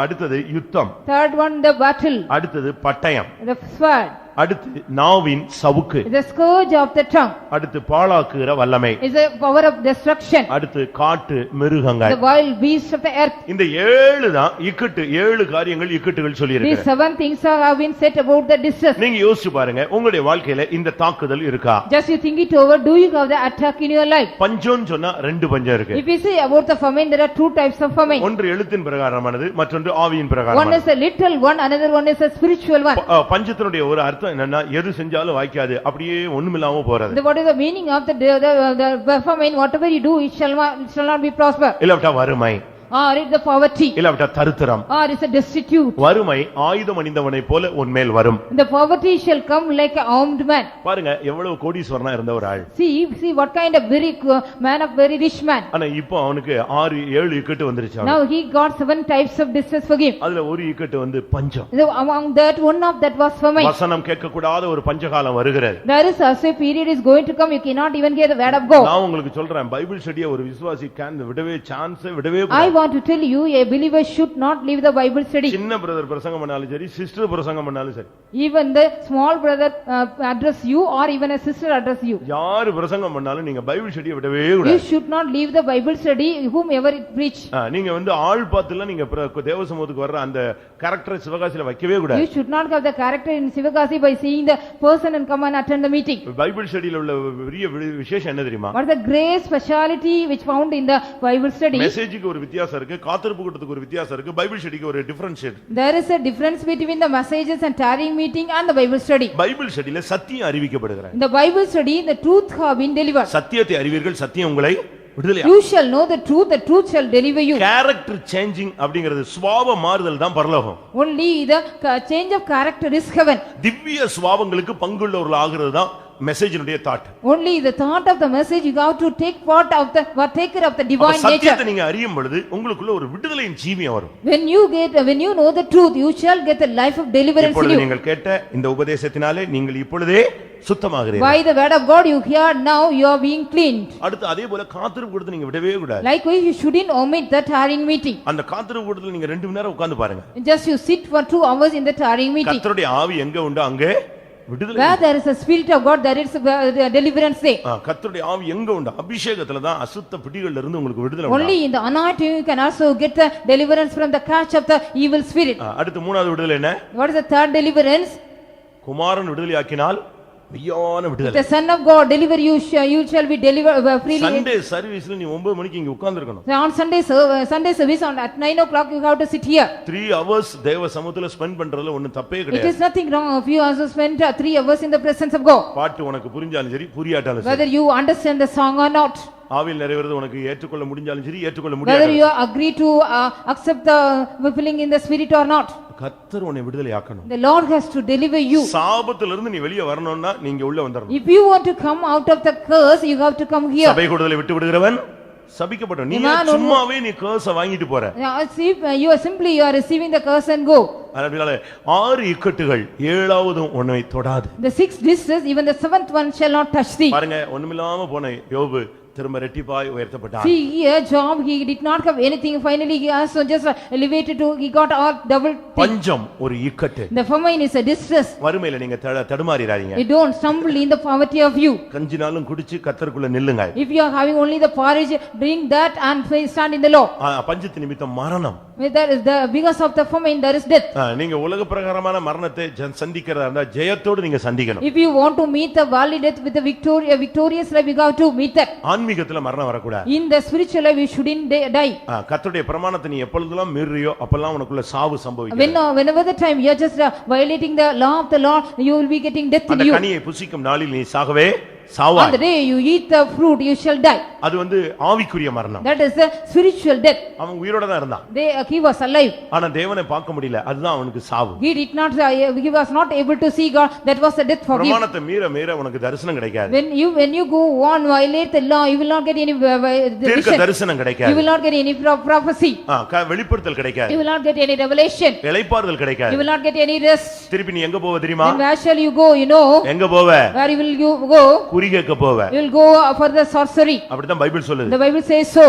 அடுத்தது யுத்தம், third one the battle, அடுத்தது பட்டயம், the sword, அடுத்து நாவின் சவுக்கு, the scourge of the tongue, அடுத்து பாழாக்குகிற வல்லமை, is the power of destruction, அடுத்து காட்டு மிருகங்கள். the wild beasts of the earth. இந்த 7 தான் இக்கட்டு, 7 காரியங்கள் இக்கட்டுகள் சொல்லி These இருக்கு. 7 things have been said about the distress. நீங்க யோசிச்சு பாருங்க, உங்களுடைய வாழ்க்கையில இந்த தாக்குதல் இருக்கா? Just you think it over, do you have the attack in your life? பஞ்சம் சொன்னா 2 பஞ்சம் இருக்கு. If you say about the famine, there are 2 types of famine. ஒன்று எழுத்தின் பிரகாரமானது, மற்றொன்று ஆவியின் One பிரகாரமானது. is a literal one, another one is a spiritual one. பஞ்சத்தினுடைய ஒரு அர்த்தம் என்னன்னா, எது செஞ்சாலும் வாய்க்காது, அப்படியே ஒண்ணுமில்லாம போறது. What is the meaning of the famine? Whatever you do, it shall not be prosper. இல்லாவிட்டா வறுமை, Or it's the poverty, இல்லாவிட்டா தரித்திரம். or it's a destitute. வறுமை ஆயுதம் அணிந்தவனை போல உன்மேல் வரும். The poverty shall come like an armed man. பாருங்க எவ்வளவு கோடீஸ்வரனா இருந்த ஒரு ஆள். See what kind of very man of very rich man. ஆனா இப்போ அவனுக்கு 6 7 இக்கட்டு வந்துருச்சு. Now he got 7 types of distress for him. அதுல ஒரு இக்கட்டு வந்து பஞ்சம். Among that, one of that was famine. வசனம் கேட்க கூடாத ஒரு பஞ்சகாலம் வருகிறது. There is also a period is going to come, you cannot even hear the word of God. நான் உங்களுக்கு சொல்றேன், பைபிள் ஸ்டடியை ஒரு விசுவாசி விடவே சான்ஸ் விடவே I கூடாது. want to tell you, a believer should not leave the Bible study. சின்ன brother பிரசங்கம் பண்ணாலும் சரி, சிஸ்டர் பிரசங்கம் பண்ணாலும் சரி, Even the small brother address you, or even a sister address you, யாரு பிரசங்கம் பண்ணாலும் நீங்க பைபிள் ஸ்டடியை விடவே you கூடாது. should not leave the Bible study, whomever it preach. நீங்க வந்து ஆள் பார்த்துல நீங்க தேவசமூகத்துக்கு வர்ற அந்த கேரக்டர் சிவகாசியில வைக்கவே You கூடாது. should not have the character in Sivakasi by seeing the person and come and attend the meeting. Bible ஸ்டடியில உள்ள பெரிய விசேஷம் என்ன தெரியுமா? What is the great speciality which found in the Bible study? மெசேஜுக்கு ஒரு வித்தியாசம் இருக்கு, காத்திருப்பு கூட்டத்துக்கு ஒரு வித்தியாசம் இருக்கு, பைபிள் ஸ்டடிக்கு ஒரு differentiate. There is a difference between the messages and tarrying meeting and the Bible study. Bible ஸ்டடியில சத்தியம் அறிவிக்கப்படுகிறது. In the Bible study, the truth have been delivered. சத்தியத்தை அறிவீர்கள், சத்தியம் உங்களை விடுதலை. You shall know the truth shall deliver you. Character changing அப்படிங்கிறது சுபாவ மாறுதல் தான் பரலோகம். Only the change of character is heaven. திவ்ய சுபாவங்களுக்கு பங்குள்ளவர்கள் ஆகிறது தான் மெசேஜினுடைய thought. Only the thought of the message, you have to take part of the partaker of the divine nature. சத்தியத்தை நீங்க அறியும் பொழுது உங்களுக்குள்ள ஒரு விடுதலையின் ஜீவியம் வரும். When you know the truth, you shall get the life of deliverance in இப்பொழுது you. நீங்கள் கேட்ட இந்த உபதேசத்தினாலே நீங்கள் இப்பொழுதே சுத்தமாகிறீர்கள். By the word of God you hear, now you are being cleaned. அடுத்து அதே போல காத்திருப்பு கூட்டத்தை நீங்க விடவே கூடாது. Likewise, you shouldn't omit the tarrying meeting. அந்த காத்திருப்பு கூட்டத்தில் நீங்க 2 மணி நேரம் உட்கார்ந்து பாருங்க. Just you sit for 2 hours in the tarrying meeting. கர்த்தருடைய ஆவி எங்க உண்டோ அங்கே விடுதலை. Where there is a spirit of God, there is a deliverance there. கர்த்தருடைய ஆவி எங்க உண்டோ அபிஷேகத்துல தான் அசுத்த பிடிகள்ல இருந்து உங்களுக்கு விடுதலை உண்டு. Only in the anointing you can also get the deliverance from the catch of the evil spirit. அடுத்து மூணாவது விடுதலை என்ன? What is the third deliverance? குமாரன் விடுதலையாக்கினால் மெய்யான விடுதலை. The son of God deliver you, you shall be delivered freely. Sunday சர்வீஸ்ல நீ 9 மணிக்கு இங்க உட்கார்ந்து இருக்கணும். On Sunday service at 9 o'clock you have to sit here. 3 hours தேவ சமூகத்துல ஸ்பெண்ட் பண்றதுல ஒண்ணும் தப்பே It கிடையாது. is nothing wrong if you also spend 3 hours in the presence of God. பாட்டு உனக்கு புரிஞ்சாலும் சரி புரியாட்டாலும் சரி, Whether you understand the song or not, ஆவியில் நிறைவேறது உனக்கு ஏற்றுக்கொள்ள முடிஞ்சாலும் சரி ஏற்றுக்கொள்ள whether முடியாது, you agree to accept the fulfilling in the spirit or not, கர்த்தர் உன்னை விடுதலையாக்கணும். the Lord has to deliver you. சாபத்துல இருந்து நீ வெளியே வரணும்னா நீங்க உள்ள வந்துடணும். If you want to come out of the curse, you have to come here. சபை கூடுதலை விட்டு விடுகிறவன் சபிக்கப்பட்டவன். நீ சும்மாவே நீ கர்ஸ வாங்கிட்டு போற. You are receiving the curse and go. அதனால 6 இக்கட்டுகள் 7ஆவதும் உன்னை தொடாது. The 6 distress, even the 7th one shall not touch thee. பாருங்க ஒண்ணுமில்லாம போன யோபு திரும்ப ரெட்டிப்பாய் உயர்த்தப்பட்டான். See here, Job, he did not have anything. Finally, he also just elevated to, he got all double. பஞ்சம் ஒரு இக்கட்டு. The famine is a distress. வறுமையில நீங்க தடுமாறிராதீங்க. You don't stumble in the poverty of you. கஞ்சினாலும் குடிச்சு கர்த்தருக்குள்ள நில்லுங்க. If you are having only the porridge, drink that and stand in the law. பஞ்சத்து நிமித்தம் மரணம். There is because of the famine, there is death. நீங்க உலக பிரகாரமான மரணத்தை சந்திக்கிறதா இருந்தா ஜெயத்தோடு நீங்க சந்திக்கணும். If you want to meet the worldly death with the victorious life, you have to meet that. ஆன்மீகத்துல மரணம் வரக்கூடாது. In the spiritual life, you shouldn't die. கர்த்தருடைய பிரமாணத்தை நீ எப்பொழுதெல்லாம் மீறியோ அப்பெல்லாம் உனக்குள்ள சாவு சம்பவிக்கும். Whenever the time you are just violating the law of the Lord, you will be getting death in you. அந்த கனியை புசிக்கும் நாளில் நீ சாகவே சாவாய். On the day you eat the fruit, you shall die. அது ஆவிக்குரிய மரணம். That is a spiritual death. அவன் உயிரோட தான் இருந்தான். He was alive. ஆனா தேவனை பார்க்க முடியல. அதுதான் அவனுக்கு சாவு. He was not able to see God. That was the death for him. பிரமாணத்தை மீற உனக்கு தரிசனம் கிடைக்காது. When you go on violate the law, you will not get any தீர்க்க தரிசனம் கிடைக்காது. You will not get any prophecy. வெளிப்படுத்தல் கிடைக்காது. You will not get any revelation. இளைப்பாறுதல் கிடைக்காது. You will not get any rest. திருப்பி நீ எங்க போவ தெரியுமா? Then where shall you go, you know? எங்க போவ? Where will you go? குறி கேட்க போவ. You will go for the sorcery. அப்படிதான் பைபிள் சொல்லுது. The Bible says so.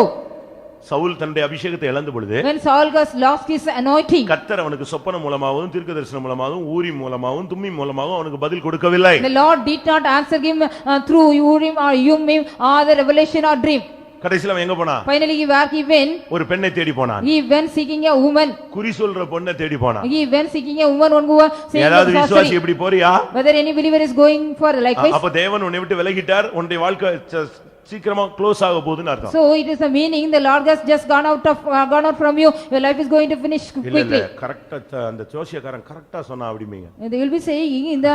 Saul தன்னுடைய அபிஷேகத்தை இழந்த பொழுது when Saul has lost his anointing, கர்த்தர் அவனுக்கு சொப்பனம் மூலமாகவும் தீர்க்கதரிசனம் மூலமாகவும் ஊரிம் மூலமாகவும் தும்மீம் மூலமாகவும் அவனுக்கு பதில் கொடுக்கவில்லை. the Lord did not answer him through Urim or Thummim or the revelation or dream. கடைசில அவன் எங்க போனான்? Finally where he went? ஒரு பெண்ணை தேடி போனான். He went seeking a woman. குறி சொல்ற பொண்ணை தேடி போனான். He went seeking a woman one who was saying ஏதாவது விசுவாசி இப்படி போறியா? whether any believer is going for likewise. அப்ப தேவன் உன்னை விட்டு விலகிட்டார், உன்னுடைய வாழ்க்கை சீக்கிரமா க்ளோஸ் ஆக போகுதுன்னு அர்த்தம். So it is a meaning the Lord has just gone out from you, your life is going to finish quickly. இல்ல கரெக்ட்டா அந்த ஜோசியக்காரன் கரெக்ட்டா சொன்னா அப்படிமேங்க. They will be saying in the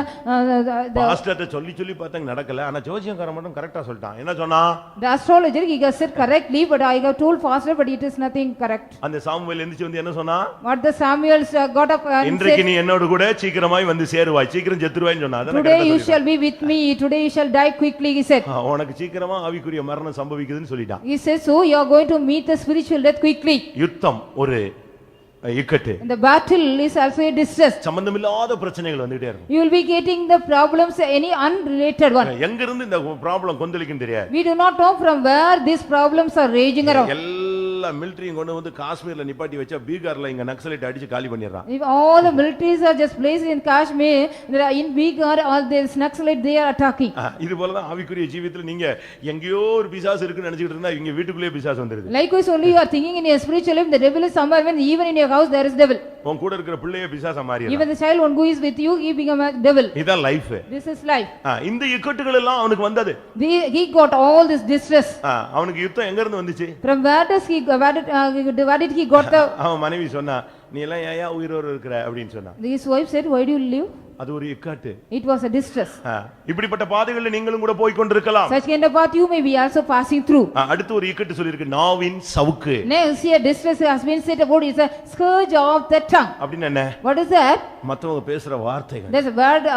பாஸ்டர்ட்ட சொல்லி பார்த்தாங்க நடக்கல, ஆனா ஜோசியக்காரன் மட்டும் கரெக்ட்டா சொல்லிட்டான். என்ன சொன்னா? The astrologer he has said correctly, but I have told faster, but it is nothing correct. அந்த சாமுவேல் எந்திரிச்சு என்ன சொன்னா? What the Samuel got up and said, இன்றைக்கு நீ என்னோட கூட சீக்கிரமாய் சேருவாய், சீக்கிரம் செத்துருவாய்ன்னு சொன்னா. today you shall be with me, today you shall die quickly, he said. உனக்கு சீக்கிரமா ஆவிக்குரிய மரணம் சம்பவிக்குதுன்னு சொல்லிட்டான். He says so you are going to meet the spiritual death quickly. யுத்தம் ஒரு இக்கட்டு. The battle is also a distress. சம்பந்தமில்லாத பிரச்சனைகள் வந்துட்டே இருக்கும். You will be getting the problems, any unrelated one. எங்க இருந்து இந்த ப்ராப்ளம் கொந்தளிக்கும் தெரியாது. We do not know from where these problems are raging around. எல்லா மிலிட்டரியும் கொண்டு காஷ்மீர்ல நிப்பாட்டி வச்சா பீகார்ல இங்க நக்சலைட் அடிச்சு காலி பண்ணிடுறான். If all the militaries are just placed in Kashmir, in Bihar all these Naxalite they are attacking. இது போல தான் ஆவிக்குரிய ஜீவிதத்துல நீங்க எங்கேயோ ஒரு பிசாசு இருக்குன்னு நினைச்சிட்டு இருந்தா இங்க வீட்டுக்குள்ளே பிசாசு வந்துருது. Likewise only you are thinking in your spiritual life the devil is somewhere, when even in your house there is devil. உன் கூட இருக்கிற பிள்ளையே பிசாசா மாறிடுறான். Even the child one who is with you he become a devil. இதான் life. This is life. இந்த இக்கட்டுகள் எல்லாம் அவனுக்கு வந்தது. He got all this distress. அவனுக்கு யுத்தம் எங்க இருந்து வந்துச்சு? From where did he got the அவன் மனைவி சொன்னா நீ எல்லாம் ஏன் உயிரோடு இருக்கிற அப்படினு சொன்னா. His wife said why do you live? அது ஒரு இக்கட்டு. It was a distress. இப்படிப்பட்ட பாதைகளில் நீங்களும் கூட போய் கொண்டிருக்கலாம். Such kind of path you may be also passing through. அடுத்து ஒரு இக்கட்டு சொல்லி இருக்கு, நாவின் சவுக்கு. Next here distress has been said about is a scourge of the tongue. அப்படினா என்ன? What is that? மத்தவங்க பேசுற வார்த்தைகள். There's a word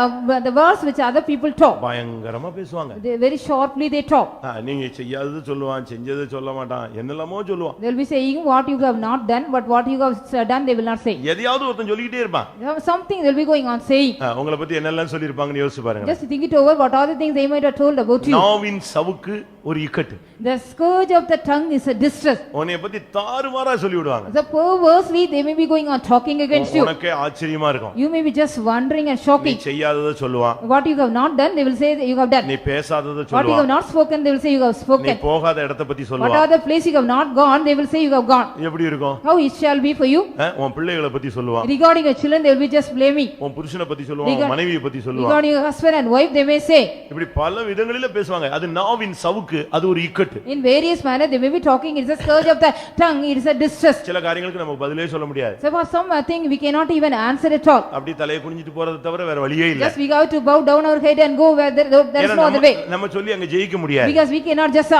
the words which other people talk. பயங்கரமா பேசுவாங்க. Very sharply they talk. நீங்க செய்யாதது சொல்லுவான், செஞ்சது சொல்ல மாட்டான், என்னெல்லாமோ சொல்லுவான். They will be saying what you have not done, but what you have done they will not say. எதையாவது ஒருத்தன் சொல்லிட்டே இருப்பான். Something they will be going on saying. உங்களை பத்தி என்னெல்லாம் சொல்லி இருப்பாங்கன்னு யோசிச்சு பாருங்க. Just think it over, what are the things they might have told about you. நாவின் சவுக்கு ஒரு இக்கட்டு. The scourge of the tongue is a distress. உன்னை பத்தி தாறுமாறா சொல்லி விடுவாங்க. The perversely they may be going on talking against you. உனக்கே ஆச்சரியமா இருக்கும். You may be just wondering and shocking. நீ செய்யாதத சொல்லுவான். What you have not done they will say that you have done. நீ பேசாதத சொல்லுவான். What you have not spoken they will say you have spoken. நீ போகாத இடத்தை பத்தி சொல்லுவான். What are the place you have not gone they will say you have gone. எப்படி இருக்கும்? How it shall be for you? உன் பிள்ளைகளை பத்தி சொல்லுவான். Regarding your children they will be just blaming. உன் புருஷனை பத்தி சொல்லுவான், உன் மனைவியை பத்தி சொல்லுவான். Regarding your husband and wife they may say. இப்படி பல விதங்களில பேசுவாங்க. அது நாவின் சவுக்கு, அது ஒரு இக்கட்டு. In various manner they may be talking, it is a scourge of the tongue, it is a distress. சில காரியங்களுக்கு நமக்கு பதிலே சொல்ல முடியாது. So for some thing we cannot even answer at all. அப்படி தலையை குனிஞ்சிட்டு போறது தவிர வேற வழியே இல்ல. Just we have to bow down our head and go where there is no other way. நம்ம சொல்லி அங்க ஜெயிக்க முடியாது. Because we cannot just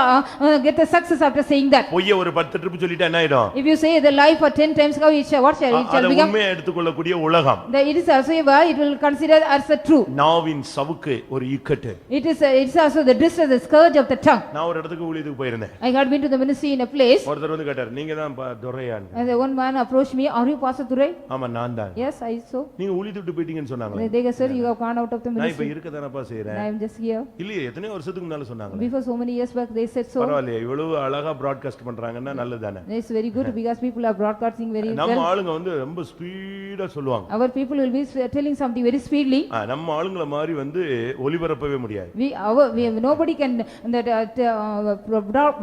get the success after saying that. பொய்ய ஒரு 10 ட்ரிப் சொல்லிட்டா என்ன ஆயிடும்? If you say the lie for 10 times how what shall it shall become? உண்மையை எடுத்துக்கொள்ளக்கூடிய உலகம். It is also a word it will consider as a true. நாவின் சவுக்கு ஒரு இக்கட்டு. It is also the distress, the scourge of the tongue. நான் ஒரு இடத்துக்கு ஊழியத்துக்கு போயிருந்தேன். I had been to the ministry in a place. ஒருத்தர் கேட்டார், நீங்க தான் துரையான்னு. And the one man approached me, are you Pastor Thurai? ஆமா நான் தான். Yes, I so. நீங்க ஊழியத்துக்கு போயிட்டீங்கன்னு சொன்னாங்க. They said you have gone out of the ministry. நான் இப்ப இருக்க தானப்பா செய்றேன். I am just here. இல்ல எத்தனை வருஷத்துக்கு முன்னால சொன்னாங்க. Before so many years back they said so. பரவாயில்லை, இவ்வளவு அழகா பிராட்காஸ்ட் பண்றாங்கன்னா நல்லதுதானே. It's very good because people are broadcasting very well. நம்ம ஆளுங்க ரொம்ப ஸ்பீடா சொல்லுவாங்க. Our people will be telling something very speedily. நம்ம ஆளுங்கள மாதிரி ஒலிபரப்பவே முடியாது. Nobody can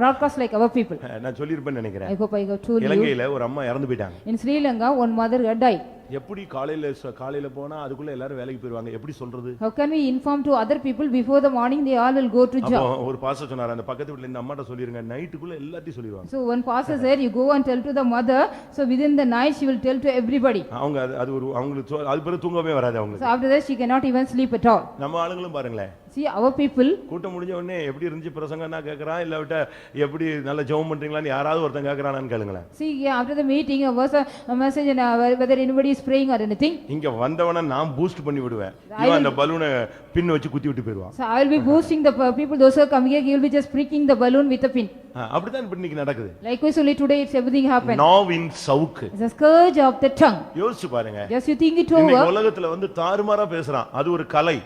broadcast like our people. நான் சொல்லிருப்பேன்னு நினைக்கிறேன். I hope I have told you. இலங்கையில ஒரு அம்மா இறந்து போயிட்டாங்க. In Sri Lanka one mother had died. எப்படி காலையில போனா அதுக்குள்ள எல்லாரும் வேலைக்கு போயிடுவாங்க, எப்படி சொல்றது? How can we inform to other people before the morning they all will go to job? ஒரு பாஸ்டர் சொன்னாரு, அந்த பக்கத்து வீட்ல இந்த அம்மாட்ட சொல்லிருங்க நைட்டுக்குள்ள எல்லாத்தையும் சொல்லிடுவாங்க. So one pastor said you go and tell to the mother, so within the night she will tell to everybody. அவங்க அது ஒரு அவங்களுக்கு அது பிறகு தூங்கவே வராது அவங்க. So after that she cannot even sleep at all. நம்ம ஆளுங்களும் பாருங்களேன். See, our people, கூட்டம் முடிஞ்ச உடனே எப்படி இருந்துச்சு பிரசங்கம்னா கேக்குறான், இல்ல விட்ட எப்படி நல்ல ஜெபம் பண்றீங்களான்னு யாராவது ஒருத்தன் கேக்குறானான்னு கேளுங்களேன். see, yeah, after the meeting, a message and whether anybody is praying or anything. இங்க வந்தவன நான் பூஸ்ட் பண்ணி விடுவேன். இவன் அந்த பலூனை பின் வச்சு குத்தி விட்டு போயிடுவான். So I will be boosting the people, those who are coming here, he will be just pricking the balloon with a pin. அப்படிதான் இப்ப இன்னைக்கு நடக்குது. Likewise only today it's everything happened. நாவின் சவுக்கு. It's a scourge of the tongue. யோசிச்சு பாருங்க. Just you think it இன்னைக்கு over. உலகத்துல வந்து தாறுமாறா பேசுறான். அது ஒரு கலை.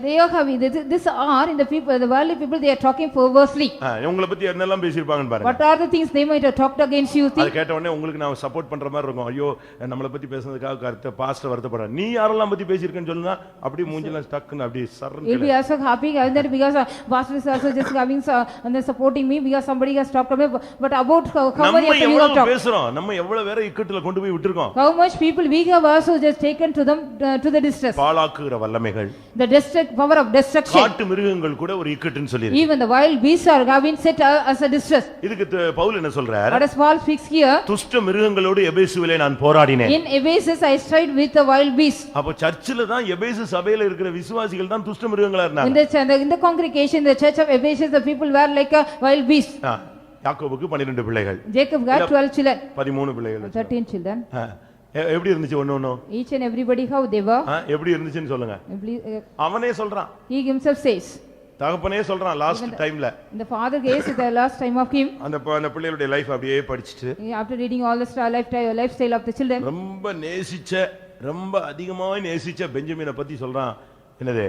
They are having this are in the people, the worldly people, they are talking perversely. உங்களை பத்தி என்னெல்லாம் பேசிருப்பாங்கன்னு பாருங்க. What are the things they might have talked against you? அது கேட்ட உடனே உங்களுக்கு நான் சப்போர்ட் பண்ற மாதிரி இருக்கும். ஐயோ நம்மளை பத்தி பேசுனதுக்காக கருத்து பாஸ்டர் வருத்தப்படுறார். நீ யாரெல்லாம் பத்தி பேசியிருக்கேன்னு சொல்லுனா அப்படியே மூஞ்சில ஸ்டக்னு அப்படியே சர்ன்னு. You'll be also happy and that because pastor is also just having and then supporting me because somebody has talked about me. But about how many of you have talked? பேசுறோம். நம்ம எவ்வளவு வேற இக்கட்டுல கொண்டு போய் விட்டுருக்கோம். How much people we have also just taken to them to the distress. பாழாக்குகிற வல்லமைகள். The power of destruction. காட்டு மிருகங்கள் கூட ஒரு இக்கட்டுன்னு சொல்லிருக்கு. Even the wild beasts are have been set as a distress. இதுக்கு பவுல் என்ன சொல்றார்? What does Paul speaks here? துஷ்ட மிருகங்களோடு எபேசுவிலே நான் போராடினேன். In Ephesus I strive with the wild beasts. அப்ப சர்ச்சில தான் எபேசு சபையில இருக்கிற விசுவாசிகள் தான் துஷ்ட மிருகங்களா இருந்தாங்க. In the congregation, the church of Ephesus, the people were like a wild beast. யாக்கோபுக்கு 12 பிள்ளைகள். Jacob got 12 children. 13 பிள்ளைகள். 13 children. எப்படி இருந்துச்சு ஒண்ணு? Each and everybody how they were. எப்படி இருந்துச்சுன்னு சொல்லுங்க. அவனே சொல்றான். He himself says. தகப்பனே சொல்றான் லாஸ்ட் டைம்ல. The father gave the last time of him. அந்த பிள்ளைகளுடைய லைஃப் அப்படியே படிச்சிட்டு. After reading all the lifestyle of the children. ரொம்ப நேசிச்ச ரொம்ப அதிகமாக நேசிச்ச பெஞ்சமினை பத்தி சொல்றான். என்னது?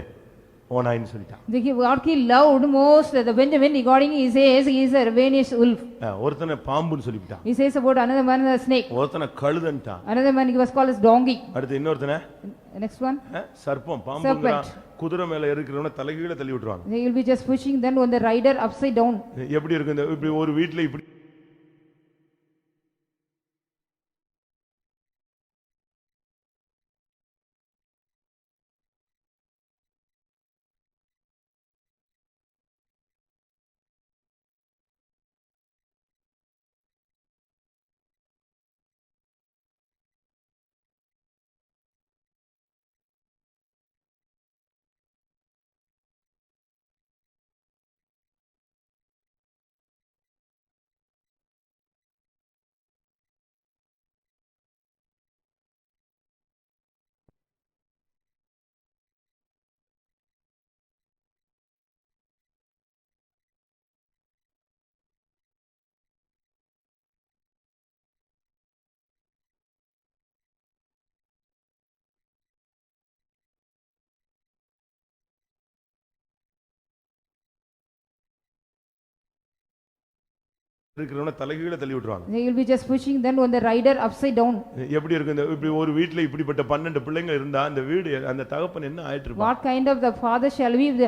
ஓனாயின்னு சொல்லிட்டான். What he loved most the Benjamin regarding he says he is a ravenous wolf. ஒருத்தனை பாம்புன்னு சொல்லிட்டான். He says about another man a snake. ஒருத்தனை கழுதன்ட்டான். Another man he was called as donkey. அடுத்து இன்னொருத்தனை? Next one? சர்ப்பம் பாம்புங்கறான். குதிரை மேல இருக்கிறவன தலைகீழ தள்ளி விட்டுருவாங்க. They will be just pushing then on the rider upside down. எப்படி இருக்கு இந்த இப்படி ஒரு வீட்ல இப்படி இருக்கிறவன தலைகீழ தள்ளி விட்டுருவாங்க. They will be just pushing then on the rider upside down. எப்படி இருக்கு இந்த இப்படி ஒரு வீட்ல இப்படிப்பட்ட 12 பிள்ளைங்க இருந்தா அந்த வீடு அந்த தகப்பன் என்ன ஆயிட்டு இருப்பான்? What kind of the father shall be? The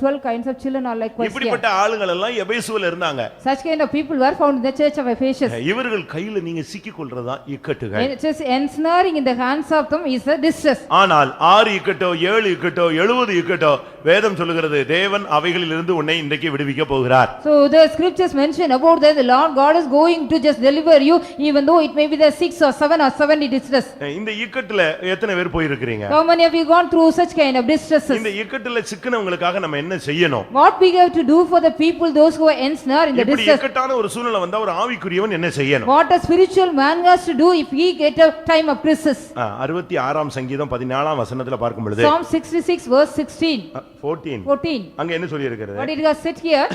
12 kinds of children are like இப்படிப்பட்ட ஆளுங்க எல்லாம் எபேசுல இருந்தாங்க. Such kind of people were found in the church of Ephesus. இவர்கள் கையில நீங்க சிக்கிக் கொள்றதா இக்கட்டுகள். It is ensnaring in the hands of them is a distress. ஆனால் 6 இக்கட்டோ 7 இக்கட்டோ 70 இக்கட்டோ வேதம் சொல்லுகிறது தேவன் அவைகளிலிருந்து உன்னை இன்றைக்கு விடுவிக்க போகிறார். So the scriptures mention about that the Lord God is going to just deliver you even though it may be the 6 or 7 or 70 distress. இந்த இக்கட்டுல எத்தனை பேர் போய் இருக்கீங்க? How many of you gone through such kind of distresses? இந்த இக்கட்டுல சிக்கனவங்களுக்காக நம்ம என்ன செய்யணும்? What we have to do for the people those who are ensnared in the இப்படி distress? இக்கட்டான ஒரு சூழ்நிலை வந்தா ஒரு ஆவிக்குரியவன் என்ன செய்யணும்? What a spiritual man has to do if he get a time of crisis? 66ஆம் சங்கீதம் 14ஆம் வசனத்துல பார்க்கும் பொழுது Psalm 66 verse 16. 14 அங்க என்ன சொல்லி இருக்கிறது? What it has said here?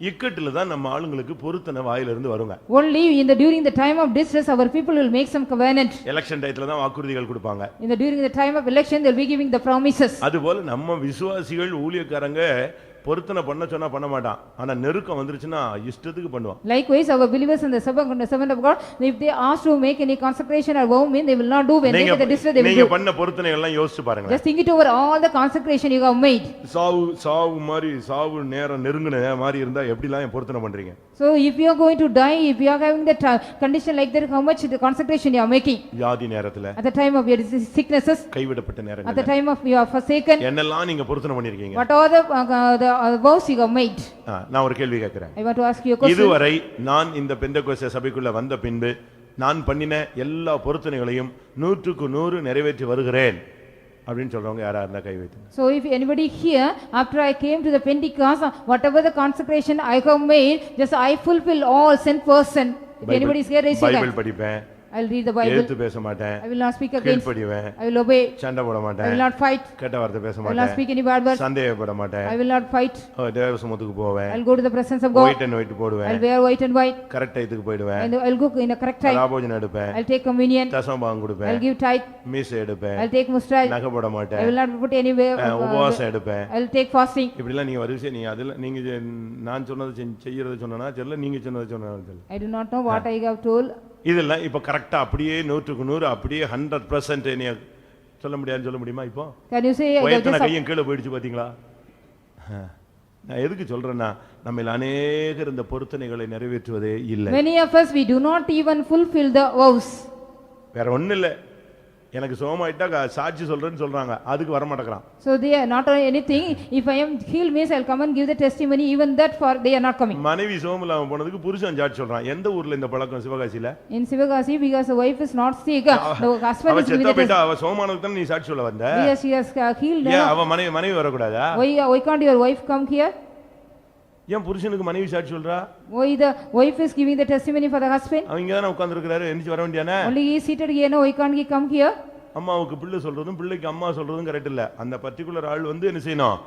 இக்கட்டுல தான் நம்ம ஆளுங்களுக்கு பொருத்தன வாயில இருந்து வருங்க. Only during the time of distress our people will make some covenant. Election டயத்துல தான் வாக்குறுதிகள் கொடுப்பாங்க. During the time of election they will be giving the promises. அதுபோல நம்ம விசுவாசிகள் ஊழியக்காரங்க பொருத்தனை பண்ண சொன்னா பண்ண மாட்டான். ஆனா நெருக்கம் வந்துருச்சுனா இஷ்டத்துக்கு பண்ணுவான். Likewise our believers and the servant of God if they ask to make any consecration or vow mean they will not do when they get the distress they will do. நீங்க பண்ண பொருத்தனை எல்லாம் யோசிச்சு பாருங்க. Just think it over all the consecration you have made. சாவு மாதிரி சாவு நேரம் நெருங்குன மாதிரி இருந்தா எப்படிலாம் பொருத்தனை பண்றீங்க? So if you are going to die if you are having that condition like that how much the consecration you are making? வியாதி நேரத்துல At the time of your sicknesses கைவிடப்பட்ட நேரங்கள்ல at the time of you are forsaken என்னெல்லாம் நீங்க பொருத்தனை பண்ணிருக்கீங்க? what are the vows you have made? நான் ஒரு கேள்வி கேக்குறேன். I want to ask you a question. இதுவரை நான் இந்த பெந்தெகோஸ்தே சபைக்குள்ள வந்த பின்பு நான் பண்ணின எல்லா பொருத்தனைகளையும் 100% நிறைவேற்றி வருகிறேன் அப்படின்னு சொல்றவங்க யாரா இருந்தா கை வைத்து. So if anybody here, after I came to the Pentecost, whatever the consecration I have made, just I fulfill all 100%. If anybody is here, raise your Bible hand. படிப்பேன், I will read the Bible. எழுத்து பேச மாட்டேன், I will not speak against. கீழ்ப்படிவேன், I will obey. சண்டை போட I மாட்டேன், will not fight. கெட்ட வார்த்தை பேச I will not மாட்டேன், speak any bad words. சந்தேகப்பட மாட்டேன், I will not fight. தேவ சமூகத்துக்கு போவேன், I will go to the presence of God. White and white I போடுவேன், will wear white and white. Correct டைத்துக்கு போயிடுவேன், And I will go in a correct time. ராபோஜனம் எடுப்பேன், I will take communion. தசமபாகம் I கொடுப்பேன், will give tithe. மீசை எடுப்பேன், I will take mustache. நகை போட I மாட்டேன், will not put any way. உபவாசம் எடுப்பேன். I will take fasting. இப்படிலாம் நீங்க வரிசை நீங்க அதுல நீங்க நான் சொன்னது செய்யறது சொன்னா தெரியல, நீங்க சொன்னது சொன்னா தெரியல. I do not know what I have told. இதெல்லாம் இப்ப கரெக்டா அப்படியே 100% அப்படியே 100% என்னைய சொல்ல முடியாதுன்னு சொல்ல முடியுமா? இப்போ Can you say I have உயர்த்தின just கையும் கீழே போயிடுச்சு பாத்தீங்களா? நான் எதுக்கு சொல்றேன்னா நம்மள அநேகர் இந்த பொருத்தனைகளை நிறைவேற்றுவதே இல்லை. many of us we do not even fulfill the vows. வேற ஒண்ணு இல்ல, எனக்கு சோமாயிட்டா சாட்சி சொல்றேன்னு சொல்றாங்க, அதுக்கு வர மாட்டேங்கிறான். So they are not anything. If I am healed means I will come and give the testimony, even that for they are not coming. மனைவி சோமலாம போனதுக்கு புருஷன் சாட்சி சொல்றான். எந்த ஊர்ல இந்த பழக்கம் சிவகாசியில? In Sivagasi, because the wife is not sick, the husband அவ is giving செத்த the போயிட்டா அவ சோமானதுக்கு தான் நீ சாட்சி சொல்ல வந்த. yes, she has healed. ஏன் அவ மனைவி வரக்கூடாதா? Why can't your wife come here? ஏன் புருஷனுக்கு மனைவி சாட்சி சொல்றா? Why the wife is giving the testimony for the husband? அவங்க இங்க தான உட்கார்ந்திருக்காரு, எந்திச்சு வர வேண்டியானே? Only he is seated here, no, why can't he come here? அம்மாவுக்கு பிள்ளை சொல்றதும் பிள்ளைக்கு அம்மா சொல்றதும் கரெக்ட் இல்ல. அந்த பர்టిక్యులர் ஆள் வந்து என்ன செய்யணும்?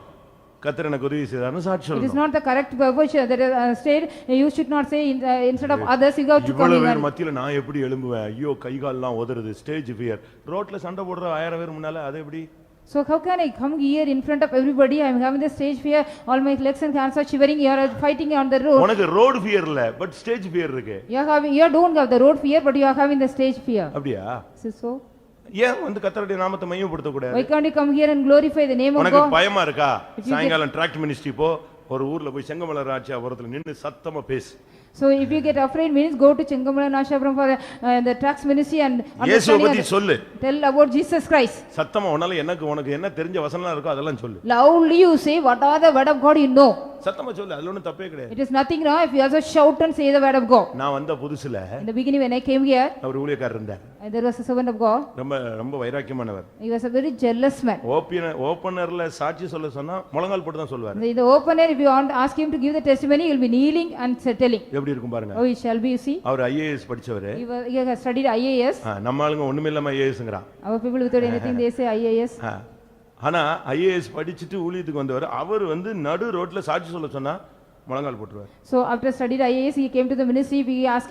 கர்த்தர் எனக்கு உதவி செய்தார்னு சாட்சி It is சொல்லணும். not the correct purpose that state. You should not say instead of others you have to come இவ்வளவு பேர் here. மத்தியில நான் எப்படி எழும்புவேன்? ஐயோ கை கால்லாம் உதறுது, ஸ்டேஜ் ஃபியர். ரோட்ல சண்டை போடுற 1000 பேர் முன்னால அது எப்படி? So how can I come here in front of everybody? I am having the stage fear. All my legs and hands are shivering. You are fighting on the road. உனக்கு road fear இல்ல, but stage fear இருக்கு. You don't have the road fear, but you are having the stage fear. அப்படியா? So ஏன் வந்து கர்த்தருடைய நாமத்தை மையப்படுத்த கூடாது? why can't you come here and glorify the name of உனக்கு God? பயமா இருக்கா? சாயங்காலம் ட்ராக்ட் மினிஸ்ட்ரி போ, ஒரு ஊர்ல போய் செங்கமல ராஜாபுரத்துல நின்னு சத்தமா பேசு. So if you get afraid means go to Chengamala Nashabram for the tax ministry and இயேசுவை பத்தி சொல்லு. tell about Jesus Christ. சத்தமா உன்னால உனக்கு என்ன தெரிஞ்ச வசனம்லாம் இருக்கோ அதெல்லாம் சொல்லு. Loudly you say what are the word of God you know. சத்தமா சொல்லு, அதுல ஒண்ணும் தப்பே கிடையாது. It is nothing wrong if you also shout and say the word of God. நான் வந்த புதுசுல In the beginning when I came here, அவர் ஊழியக்காரர் இருந்தார். there was a servant of God. ரொம்ப வைராக்கியமானவர். He was a very jealous man. ஓபனர்ல சாட்சி சொல்ல சொன்னா முழங்கால் போட்டு தான் சொல்வார். In the opener, if you want to ask him to give the testimony, he will be kneeling and telling. எப்படி இருக்கும் பாருங்க. Oh, it shall be, you see. Our IAS படிச்சவரு. He has studied IAS. நம்ம ஆளுங்க ஒண்ணுமே இல்லாம IASங்கறான். Our people without anything they say IAS. ஆனா IAS படிச்சிட்டு ஊழியத்துக்கு வந்தவர், அவர் வந்து நடு ரோட்ல சாட்சி சொல்ல சொன்னா முழங்கால் போட்டுருவார். So after studied IAS, he came to the ministry. We ask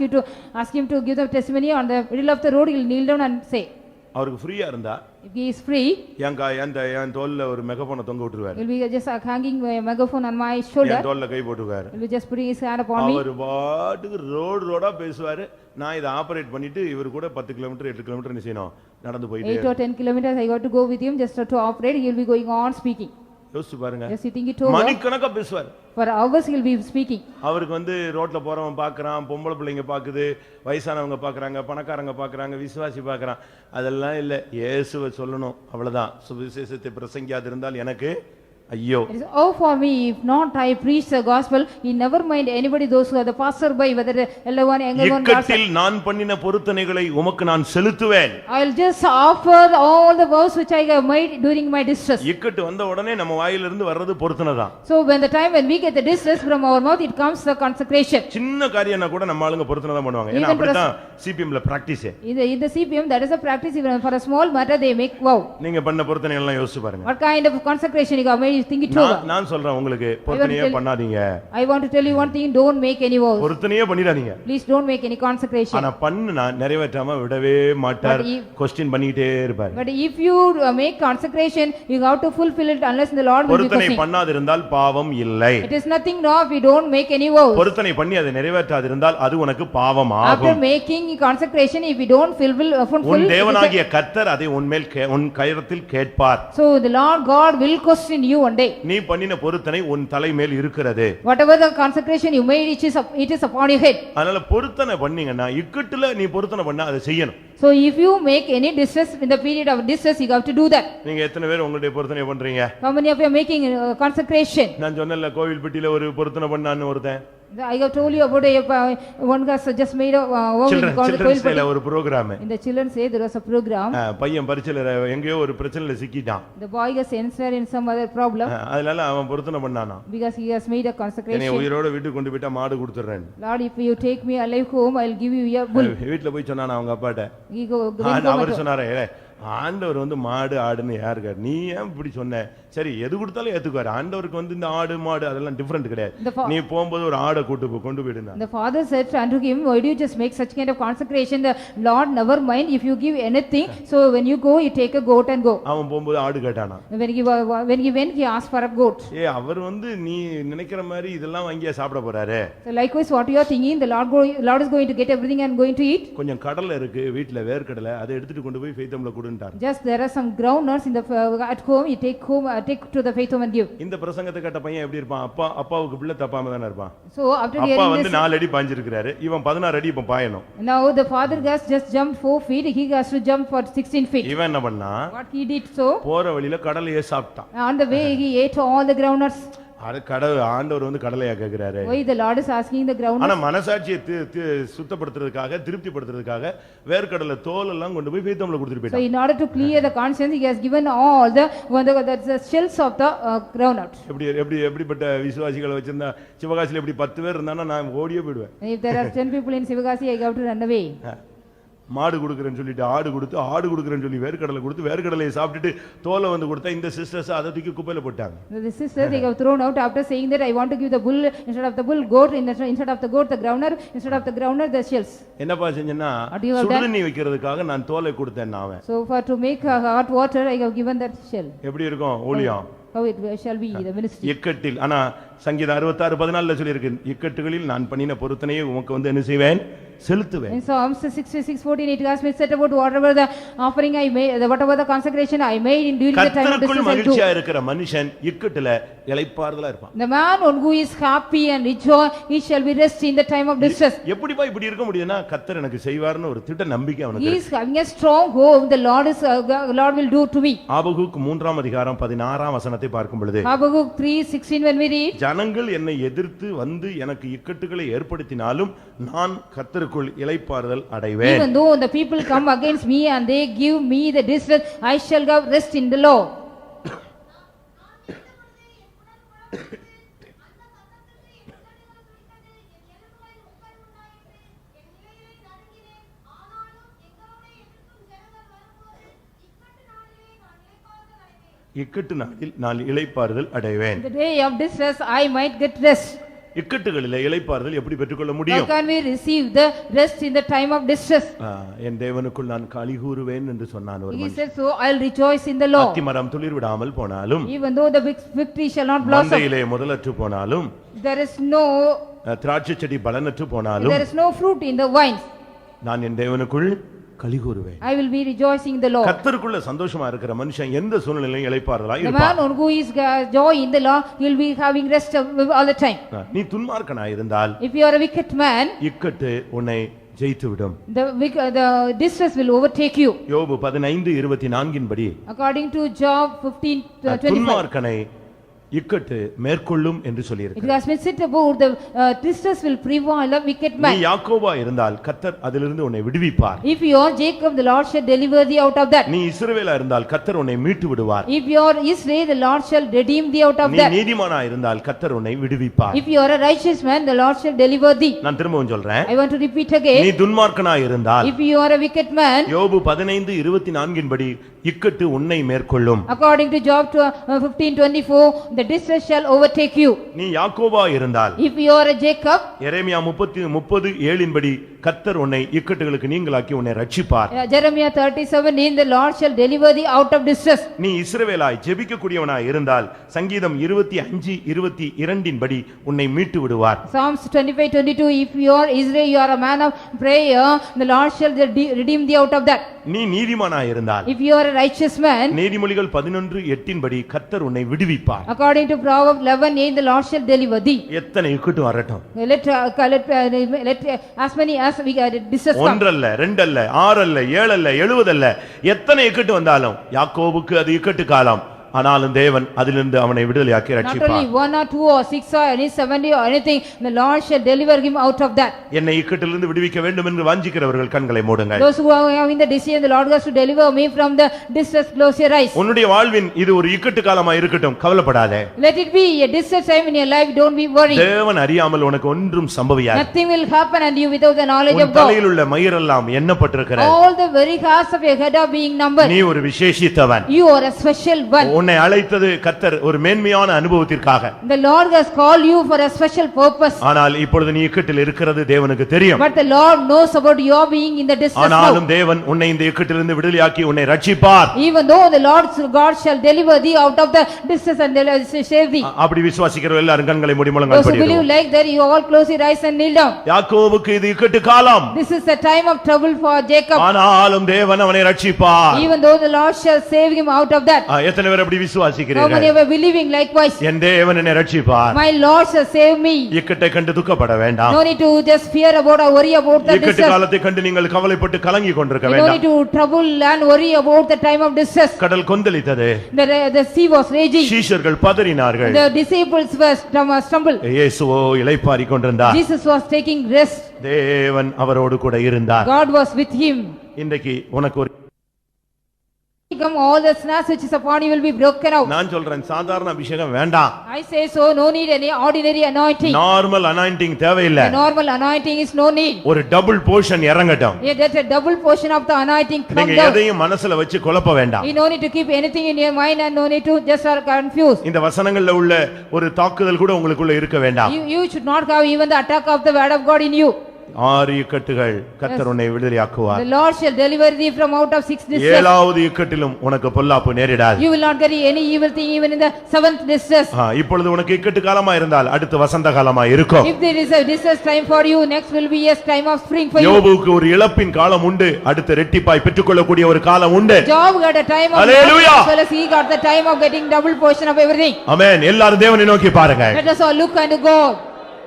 him to give the testimony on the middle of the road. He will kneel down and say. அவருக்கு ஃப்ரீயா இருந்தா, if he is free, என் தோல்ல ஒரு மெகாபோனை தொங்க விட்டுருவார். he will be just hanging a megaphone on my shoulder. என் தோல்ல கை போட்டுவார். He will be just putting his hand upon me. அவர் பாட்டுக்கு ரோடா பேசுவாரு. நான் இத ஆபரேட் பண்ணிட்டு இவர் கூட 10 கிலோமீட்டர் 8 கிலோமீட்டர் என்ன செய்யணும்? நடந்து போயிட்டே. 8 or 10 kilometers I got to go with him just to operate. He will be going on speaking. யோசிச்சு பாருங்க. Just you think it over. மணிக்கணக்கா பேசுவார். For hours he will be speaking. அவருக்கு வந்து ரோட்ல போறவன் பார்க்கறான், பொம்பளை பிள்ளைங்க பாக்குது, வயசானவங்க பார்க்கறாங்க, பணக்காரங்க பார்க்கறாங்க, விசுவாசி பார்க்கறான். அதெல்லாம் இல்ல, இயேசுவை சொல்லணும் அவ்வளவுதான். சுவிசேஷத்தை பிரசங்கியாதிருந்தால் எனக்கு ஐயோ. It is oh for me if not I preach the gospel. He never mind anybody, those who are the passerby, whether elder one, younger one. இக்கட்டில் நான் பண்ணின பொருத்தனைகளை உமக்கு நான் செலுத்துவேன். I will just offer all the vows which I have made during my distress. இக்கட்டு வந்த உடனே நம்ம வாயில இருந்து வர்றது பொருத்தனை தான். So when the time when we get the distress from our mouth, it comes the consecration. சின்ன காரியம்னா கூட நம்ம ஆளுங்க பொருத்தனை தான் பண்ணுவாங்க. ஏன்னா அப்படிதான் CPMல practice. In the CPM that is a practice. Even for a small matter they make vow. நீங்க பண்ண பொருத்தனை எல்லாம் யோசிச்சு பாருங்க. What kind of consecration you have made? You think it over. நான் சொல்றேன் உங்களுக்கு, பொருத்தனையே பண்ணாதீங்க. I want to tell you one thing, don't make any vows. பொருத்தனையே பண்ணிராதீங்க. Please don't make any consecration. ஆனா பண்ணுனா நிறைவேற்றாம விடவே மாட்டார். क्वेश्चन பண்ணிட்டே இருப்பார். But if you make consecration, you have to fulfill it unless the Lord will be பொருத்தனை questioning. பண்ணாதிருந்தால் பாவம் இல்லை. It is nothing wrong if you don't make any vows. பொருத்தனை பண்ணி அதை நிறைவேற்றாதிருந்தால் அது உனக்கு பாவம் After ஆகும். making consecration, if you don't fulfill, உன் தேவனாகிய கர்த்தர் அதை உன்மேல் உன் கரத்தில் கேட்பார். so the Lord God will question you one day. நீ பண்ணின பொருத்தனை உன் தலை மேல் இருக்கிறது. Whatever the consecration you made, it is upon your head. அதனால பொருத்தனை பண்ணீங்கன்னா இக்கட்டுல நீ பொருத்தனை பண்ணா அதை செய்யணும். So if you make any distress in the period of distress, you have to do that. நீங்க எத்தனை பேர் உங்களுடைய பொருத்தனை பண்றீங்க? How many of you are making consecration? நான் சொன்னேன்ல கோவில்பட்டியில ஒரு பொருத்தனை பண்ணான்னு ஒருத்தன். I have told you about one guy just made a home in called the children's டேல Koilpatti. ஒரு programme. In the children's day there was a program. பையன் பரீட்சையில எங்கேயோ ஒரு பிரச்சனையில சிக்கிட்டான். The boy has answered in some other problem அதனால அவன் பொருத்தனை பண்ணானா, because he has made a என்னை consecration. உயிரோட வீட்டுக்கு கொண்டு போய்ட்டா மாடு கொடுத்துறேன். Lord, if you take me alive home, I will give you your bull. வீட்டுல போய் சொன்னானா அவங்க அப்பாட்ட. He go அவர் சொன்னாரே, ஆண்டவர் வந்து மாடு ஆடுன்னு யாருக்கு, நீ ஏன் இப்படி சொன்ன? சரி எது கொடுத்தாலும் ஏத்துக்குவாரு. ஆண்டவருக்கு வந்து இந்த ஆடு மாடு அதெல்லாம் டிஃபரெண்ட் கிடையாது. நீ போகும்போது ஒரு ஆடை கொண்டு போயிடுனா. The father said unto him, why do you just make such kind of consecration? The Lord never mind if you give anything. So when you go, you take a goat and go. அவன் போகும்போது ஆடு கேட்டானா. When he went, he asked for a goat. அவர் வந்து நீ நினைக்கிற மாதிரி இதெல்லாம் வாங்கியா சாப்பிட போறாரு. So likewise what you are thinking, the Lord is going to get everything and going to eat. கொஞ்சம் கடலை இருக்கு வீட்ல, வேர்க்கடலை, அதை எடுத்துட்டு கொண்டு போய் ஃபெய்த்தம்ல கொடுன்ட்டார். Just there are some groundnuts in the at home, you take to the faith home and give. இந்த பிரசங்கத்தை கேட்ட பையன் எப்படி இருப்பான்? அப்பாவுக்கு பிள்ளை தப்பாம தானே இருப்பான். So after அப்பா hearing வந்து this, 4 அடி பாஞ்சிருக்காரு, இவன் 16 அடி இப்ப பாயணும். now the father has just jumped 4 feet, he has to jump for 16 feet. இவன் என்ன பண்ணா? What he did, so போற வழியில கடலையே சாப்பிட்டான். on the way he ate all the groundnuts. ஆண்டவர் வந்து கடலையா கேக்குறாரு. Why the Lord is asking the groundnuts? ஆனா மனசாட்சியை சுத்தப்படுத்துறதுக்காக, திருப்திப்படுத்துறதுக்காக வேர்க்கடலை தோல் எல்லாம் கொண்டு போய் ஃபெய்த்தம்ல கொடுத்துட்டு So போயிட்டான். in order to clear the conscience, he has given all the shells of the groundnut. எப்படிப்பட்ட விசுவாசிகளை வச்சிருந்தா, சிவகாசியில எப்படி 10 பேர் இருந்தானா நான் ஓடியே போயிடுவேன். If there are 10 people in Sivagasi, I have to run away. மாடு கொடுக்குறேன்னு சொல்லிட்டு ஆடு கொடுக்குறேன்னு சொல்லி வேர்க்கடலை கொடுத்து வேர்க்கடலையை சாப்பிட்டுட்டு தோலை வந்து கொடுத்தா இந்த சிஸ்டர்ஸ் அதை தூக்கி குப்பையில போட்டாங்க. The sisters, they have thrown out after saying that I want to give the bull instead of the bull goat, instead of the goat the groundnut, instead of the groundnut the shells. என்னப்பா செஞ்சேன்னா சுடுதண்ணி வைக்கிறதுக்காக நான் தோலை கொடுத்தேன். அவன் So for to make hot water, I have given that shell. எப்படி இருக்கும் ஊழியம்? How it shall be the ministry. இக்கட்டில், ஆனா சங்கீதம் 66:14 சொல்லி இருக்கு, இக்கட்டுகளில் நான் பண்ணின பொருத்தனையை உமக்கு வந்து என்ன செய்வேன்? செலுத்துவேன். In Psalms 66:14 it has been said about whatever the offering I made, whatever the consecration I made in during the time of distress. மகிழ்ச்சியா இருக்கிற மனுஷன் இக்கட்டுல இளைப்பாறுதலா இருப்பான். The man who is happy and rejoice, he shall be rest in the time of distress. எப்படிப்பா இப்படி இருக்க முடியும்னா கர்த்தர் எனக்கு செய்வார்னு ஒரு திட்ட நம்பிக்கை அவனுக்கு He இருக்கு. is having a strong hope, the Lord will do to me. Habakkuk 3ஆம் அதிகாரம் 16ஆம் வசனத்தை பார்க்கும் பொழுது, Habakkuk 3:16 when we read, ஜனங்கள் என்னை எதிர்த்து வந்து எனக்கு இக்கட்டுகளை ஏற்படுத்தினாலும் நான் கர்த்தருக்குள் இளைப்பாறுதல் அடைவேன். even though the people come against me and they give me the distress, I shall have rest in the Lord. இக்கட்டு நாளில் நான் இளைப்பாறுதல் அடைவேன். In the day of distress, I might get rest. இக்கட்டுகளிலே இளைப்பாறுதல் எப்படி பெற்றுக்கொள்ள How முடியும்? can we receive the rest in the time of distress? என் தேவனுக்குள் நான் களிகூறுவேன் என்று சொன்னான் ஒரு He மனுஷன். said, so I'll rejoice in the Lord. அத்திமரம் துளிர் விடாமல் போனாலும், Even though the victory shall not blossom, மந்தையிலே முதலற்று போனாலும், there is no திராட்சை செடி பலனற்று போனாலும், there is no fruit in the vines, நான் என் தேவனுக்குள் களிகூறுவேன். I will be rejoicing in the Lord. கர்த்தருக்குள்ள சந்தோஷமா இருக்கிற மனுஷன் எந்த சூழ்நிலையிலும் இளைப்பாறுதலாய் The இருப்பான். man who is joy in the Lord, he will be having rest all the time. நீ துன்மார்க்கனாய் இருந்தால் If you are a wicked man, இக்கட்டு உன்னை ஜெயித்து விடும். the distress will overtake you. யோபு 15:24 படி, According to Job 15:25, துன்மார்க்கனை இக்கட்டு மேற்கொள்ளும் என்று it சொல்லியிருக்கு. has been said about the distress will prevail of wicked நீ man. யாக்கோபா இருந்தால் கர்த்தர் அதிலிருந்து உன்னை விடுவிப்பார். If you are Jacob, the Lord shall deliver thee out of that. நீ இஸ்ரவேலா இருந்தால் கர்த்தர் உன்னை மீட்டு விடுவார். If you are Israel, the Lord shall redeem thee out of நீ that. நீதிமானா இருந்தால் கர்த்தர் உன்னை விடுவிப்பார். If you are a righteous man, the Lord shall deliver thee. நான் திரும்பவும் சொல்றேன், I want to repeat நீ again. துன்மார்க்கனா இருந்தால் If you are a wicked man, யோபு 15:24 படி இக்கட்டு உன்னை மேற்கொள்ளும். according to Job 15:24, the distress shall overtake you. நீ யாக்கோபா இருந்தால், If you are a Jacob, எரேமியா 30:7 படி கர்த்தர் உன்னை இக்கட்டுகளுக்கு நீங்களாக்கி உன்னை ரட்சிப்பார். Jeremiah 37, the Lord shall deliver thee out of distress. நீ இஸ்ரவேலாய் ஜெபிக்கக்கூடியவனாய் இருந்தால் சங்கீதம் 25:22 படி உன்னை மீட்டு விடுவார். Psalms 25:22, if you are Israel, you are a man of prayer, the Lord shall redeem thee out of that. நீ நீதிமானாய் இருந்தால், If you are a righteous man, நீதிமொழிகள் 11:8 படி கர்த்தர் உன்னை விடுவிப்பார். according to Proverbs 11:8, the Lord shall deliver thee. எத்தனை இக்கட்டு வரட்டும், Let as many as we get distress come. ஒன்றல்ல, ரெண்டல்ல, 6 அல்ல, 7 அல்ல, 70 அல்ல, எத்தனை இக்கட்டு வந்தாலும் யாக்கோபுக்கு அது இக்கட்டு காலம், ஆனாலும் தேவன் அதிலிருந்து அவனை விடுதலையாக்கி Not ரட்சிப்பார். only 1 or 2 or 6 or any 70 or anything, the Lord shall deliver him out of that. என்னை இக்கட்டிலிருந்து விடுவிக்க வேண்டும் என்று வாஞ்சிக்கிறவர்கள் கண்களை மூடுங்கள். Those who are having the decision, the Lord has to deliver me from the distress, close your eyes. உன்னுடைய வாழ்வின் இது ஒரு இக்கட்டு காலமா இருக்கட்டும், கவலைப்படாதே. Let it be a distress time in your life, don't be worried. தேவன் அறியாமல் உனக்கு ஒன்றும் சம்பவியாது. Nothing will happen and you without the knowledge உன் of God. தலையில் உள்ள மயிரெல்லாம் எண்ணப்பட்டிருக்கிறது. All the very hairs of your head are being numbered. நீ ஒரு விசேஷித்தவன். You are a special one. உன்னை அழைத்தது கர்த்தர் ஒரு மேன்மையான அனுபவத்திற்காக. The Lord has called you for a special purpose. ஆனால் இப்பொழுது நீ இக்கட்டில் இருக்கிறது தேவனுக்கு தெரியும். But the Lord knows about your being in the distress now. ஆனாலும் தேவன் உன்னை இந்த இக்கட்டிலிருந்து விடுதலையாக்கி உன்னை ரட்சிப்பார். Even though the Lord God shall deliver thee out of the distress and save thee. அப்படி விசுவாசிக்கிற எல்லாரும் கண்களை மூடி முழங்கால் Those who படிடுவோம். believe like that, you all close your eyes and kneel down. யாக்கோபுக்கு இது இக்கட்டு காலம். This is a time of trouble for Jacob. ஆனாலும் தேவன் அவனை ரட்சிப்பார். Even though the Lord shall save him out of that. எத்தனை பேர் அப்படி How விசுவாசிக்கிறீர்கள்? many are believing likewise? என் தேவன் என்னை ரட்சிப்பார். My Lord shall save me. இக்கட்டை கண்டு துக்கப்பட வேண்டாம். No need to just fear about or worry about the இக்கட்டு distress. காலத்தை கண்டு நீங்கள் கவலைப்பட்டு கலங்கி கொண்டிருக்க You no வேண்டாம். need to trouble and worry about the time of distress. கடல் கொந்தளித்தது. The sea was raging. சீஷர்கள் பதறினார்கள். The disciples were stumbled. இயேசுவோ இளைப்பாறிக் கொண்டிருந்தார். Jesus was taking rest. தேவன் அவரோடு கூட இருந்தார். God was with him. இன்றைக்கு உனக்கு ஒரு Come, all the snares which is upon you will be broken out. நான் சொல்றேன் சாதாரண அபிஷேகம் வேண்டாம். I say so, no need any ordinary anointing. Normal anointing தேவையில்லை. The normal anointing is no need. ஒரு டபுள் போர்ஷன் இறங்கட்டும். Yeah, that a double portion of the anointing come நீங்க down. எதையும் மனசுல வச்சு குழப்ப வேண்டாம். You no need to keep anything in your mind and no need to just are confused. இந்த வசனங்கள்ல உள்ள ஒரு தாக்குதல் கூட உங்களுக்குள்ள இருக்க வேண்டாம். You should not have even the attack of the word of God in you. 6 இக்கட்டுகள் கர்த்தர் உன்னை விடுதலையாக்குவார். The Lord shall deliver thee from out of 6 distress. 7வது இக்கட்டிலும் உனக்கு பொல்லாப்பு நேரிடாது. You will not get any evil thing even in the 7th distress. இப்பொழுது உனக்கு இக்கட்டு காலமா இருந்தால் அடுத்து வசந்த காலமா இருக்கும். If there is a distress time for you, next will be a time of spring for you. யோபுக்கு ஒரு இழப்பின் காலம் உண்டு, அடுத்து ரெட்டிப்பாய் பெற்றுக்கொள்ளக்கூடிய ஒரு காலம் உண்டு. Job got a time of Hallelujah. as well as he got the time of getting double portion of everything. ஆமென். எல்லாரும் தேவனை நோக்கி பாருங்க. Let us all look unto God.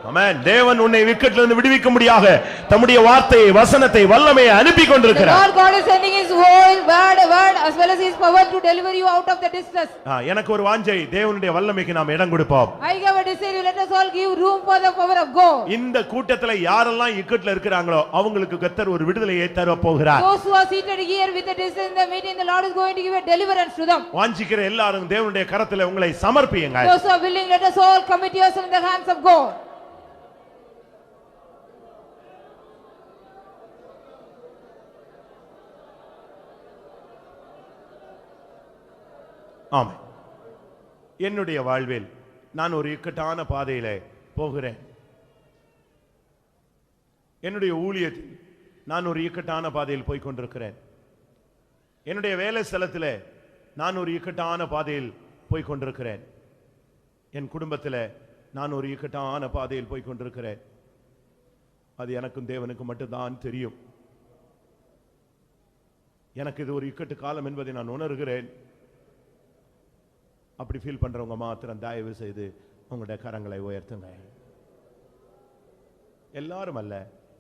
ஆமென். தேவன் உன்னை இக்கட்டிலிருந்து விடுவிக்க முடியாக தம்முடைய வார்த்தையை வசனத்தை வல்லமையை அனுப்பி The கொண்டிருக்கிறார். Lord God is sending his word as well as his power to deliver you out of the distress. எனக்கு ஒரு வாஞ்சை, தேவனுடைய வல்லமைக்கு நாம் இடம் கொடுப்போம். I have a desire, let us all give room for the power of God. இந்த கூட்டத்துல யாரெல்லாம் இக்கட்ல இருக்கிறாங்களோ அவங்களுக்கு கர்த்தர் ஒரு விடுதலையை தர போகிறார். Those who are seated here with the distress in the meeting, the Lord is going to give a deliverance to them. வாஞ்சிக்கிற எல்லாரும் தேவனுடைய கரத்துல உங்களை சமர்ப்பியுங்க. Those who are willing, let us all commit yourselves in the hands of God. ஆமென். என்னுடைய வாழ்வில் நான் ஒரு இக்கட்டான பாதையிலே போகிறேன். என்னுடைய ஊழியத்தில் நான் ஒரு இக்கட்டான பாதையில் போய் கொண்டிருக்கிறேன். என்னுடைய வேலை ஸ்தலத்தில் நான் ஒரு இக்கட்டான பாதையில் போய் கொண்டிருக்கிறேன். என் குடும்பத்தில் நான் ஒரு இக்கட்டான பாதையில் போய் கொண்டிருக்கிறேன். அது எனக்கும் தேவனுக்கு மட்டும்தான் தெரியும். எனக்கு இது ஒரு இக்கட்டு காலம் என்பதை நான் உணர்கிறேன். அப்படி ஃபீல் பண்றவங்க மாத்திரம் தயவு செய்து உங்களுடைய கரங்களை உயர்த்துங்க. எல்லாரும் அல்ல,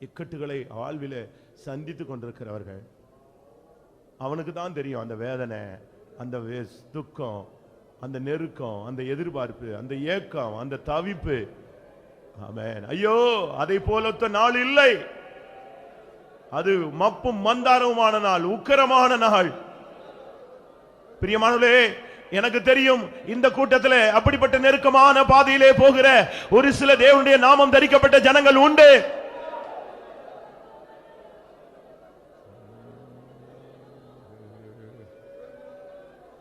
இக்கட்டுகளை வாழ்விலே சந்தித்துக் கொண்டிருக்கிறவர்கள் அவனுக்கு தான் தெரியும் அந்த வேதனை, அந்த துக்கம், அந்த நெருக்கம், அந்த எதிர்பார்ப்பு, அந்த ஏக்கம், அந்த தவிப்பு. ஆமென். ஐயோ, அதை போலத்த நாள் இல்லை. அது மப்பும் மந்தாரவுமான நாள், உக்கிரமான நாள். பிரியமானவர்களே, எனக்கு தெரியும் இந்த கூட்டத்திலே அப்படிப்பட்ட நெருக்கமான பாதையிலே போகிற ஒரு சில தேவனுடைய நாமம் தரிக்கப்பட்ட ஜனங்கள் உண்டு.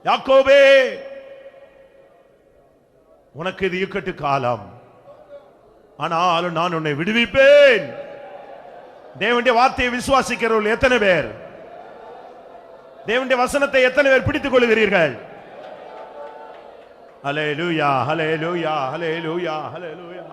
யாக்கோபே, உனக்கு இது இக்கட்டு காலம், ஆனாலும் நான் உன்னை விடுவிப்பேன். தேவனுடைய வார்த்தையை விசுவாசிக்கிறவர்கள் எத்தனை பேர்? தேவனுடைய வசனத்தை எத்தனை பேர் பிடித்துக் கொள்கிறீர்கள்? ஹல்லேலூயா, ஹல்லேலூயா, ஹல்லேலூயா, ஹல்லேலூயா.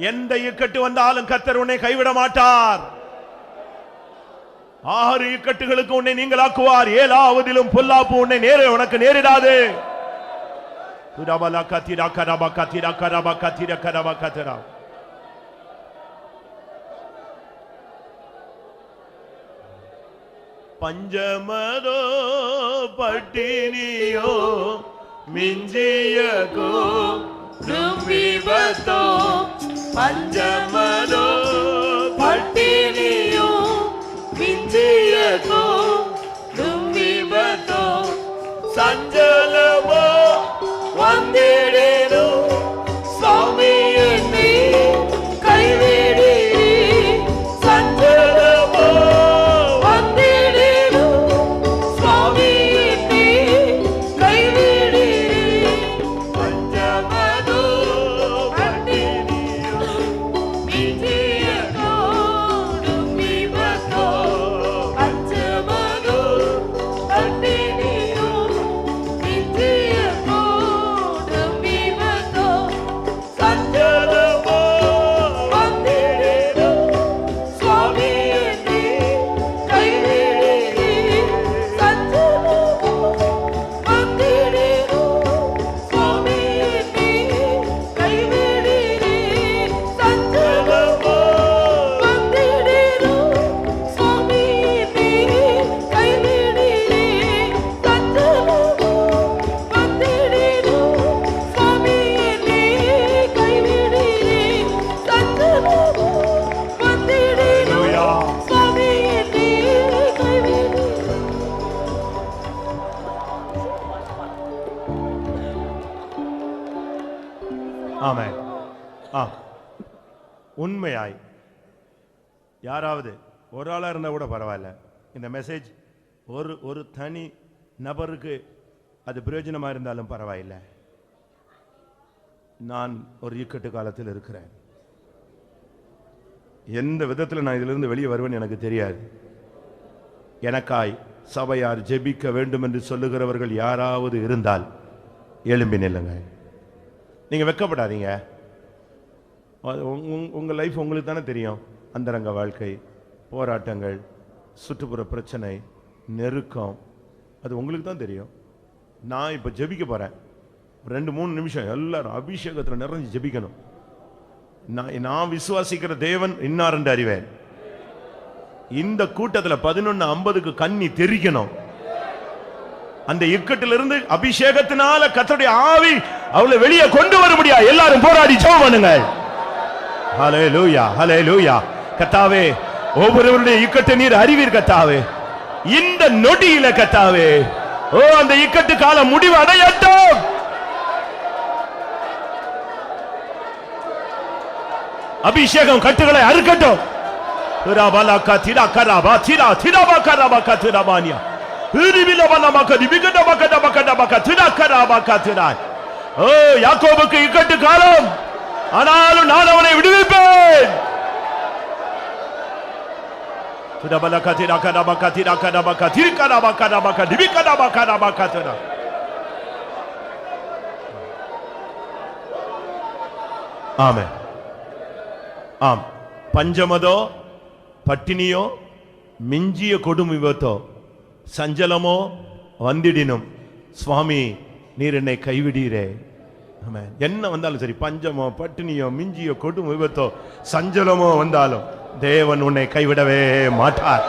எந்த இக்கட்டு வந்தாலும் கர்த்தர் உன்னை கைவிட மாட்டார். 6 இக்கட்டுகளுக்கு உன்னை நீங்களாக்குவார். 7ஆவதிலும் பொல்லாப்பு உன்னை உனக்கு நேரிடாது. பஞ்சமதோ பட்டினியோ மிஞ்சியகோ தும்பிபதோ பஞ்சமதோ பட்டினியோ மிஞ்சியகோ தும்பிபதோ சஞ்சலமோ வந்திடேனோ சுவாமி என்னை கைவிடி சஞ்சலமோ வந்திடேனோ சுவாமி என்னை கைவிடி பஞ்சமதோ பட்டினியோ மிஞ்சியகோ தும்பிபதோ பஞ்சமதோ பட்டினியோ மிஞ்சியகோ தும்பிபதோ சஞ்சலமோ வந்திடேனோ சுவாமி என்னை கைவிடி சஞ்சலமோ வந்திடேனோ சுவாமி என்னை கைவிடி சஞ்சலமோ வந்திடேனோ சுவாமி என்னை கைவிடி சஞ்சலமோ வந்திடேனோ சுவாமி என்னை கைவிடி சஞ்சலமோ வந்திடேனோ சுவாமி என்னை கைவிடி. ஆமென். உண்மையாய் யாராவது ஒரு ஆளா இருந்தா கூட பரவாயில்ல, இந்த மெசேஜ் ஒரு தனி நபருக்கு அது பிரயோஜனமா இருந்தாலும் பரவாயில்லை. நான் ஒரு இக்கட்டு காலத்தில் இருக்கிறேன். எந்த விதத்தில் நான் இதிலிருந்து வெளியே வருவேன் எனக்கு தெரியாது. எனக்காய் சபையார் ஜெபிக்க வேண்டும் என்று சொல்லுகிறவர்கள் யாராவது இருந்தால் எழும்பி நில்லுங்க. நீங்க வெட்கப்படாதீங்க. உங்க லைஃப் உங்களுக்கு தானே தெரியும். அந்தரங்க வாழ்க்கை, போராட்டங்கள், சுற்றுப்புற பிரச்சனை, நெருக்கம், அது உங்களுக்கு தான் தெரியும். நான் இப்ப ஜெபிக்க போறேன். 2-3 நிமிஷம் எல்லாரும் அபிஷேகத்தில் நிறைஞ்சு ஜெபிக்கணும். நான் விசுவாசிக்கிற தேவன் இன்னார் என்று அறிவேன். இந்த கூட்டத்தில் 11:50க்கு கண்ணி தெரிக்கணும். அந்த இக்கட்டிலிருந்து அபிஷேகத்தினால கர்த்தருடைய ஆவி அவளை வெளியே கொண்டு வர முடியாது. எல்லாரும் போராடி ஜெபம் பண்ணுங்க. ஹல்லேலூயா, ஹல்லேலூயா. கர்த்தாவே, ஒவ்வொருவருடைய இக்கட்டை நீர் அறிவீர் கர்த்தாவே. இந்த நொடியில கர்த்தாவே, ஓ அந்த இக்கட்டு காலம் முடிவு அடையட்டும். அபிஷேகம் கட்டுகளை அறுக்கட்டும். ஓ யாக்கோபுக்கு இக்கட்டு காலம், ஆனாலும் நான் அவனை விடுவிப்பேன். ஆமென். ஆம், பஞ்சமதோ பட்டினியோ மிஞ்சிய கொடும் விபத்தோ சஞ்சலமோ வந்திடினும் சுவாமி நீர் என்னை கைவிடீரே. ஆமென். என்ன வந்தாலும் சரி, பஞ்சமோ பட்டினியோ மிஞ்சிய கொடும் விபத்தோ சஞ்சலமோ வந்தாலும் தேவன் உன்னை கைவிடவே மாட்டார்.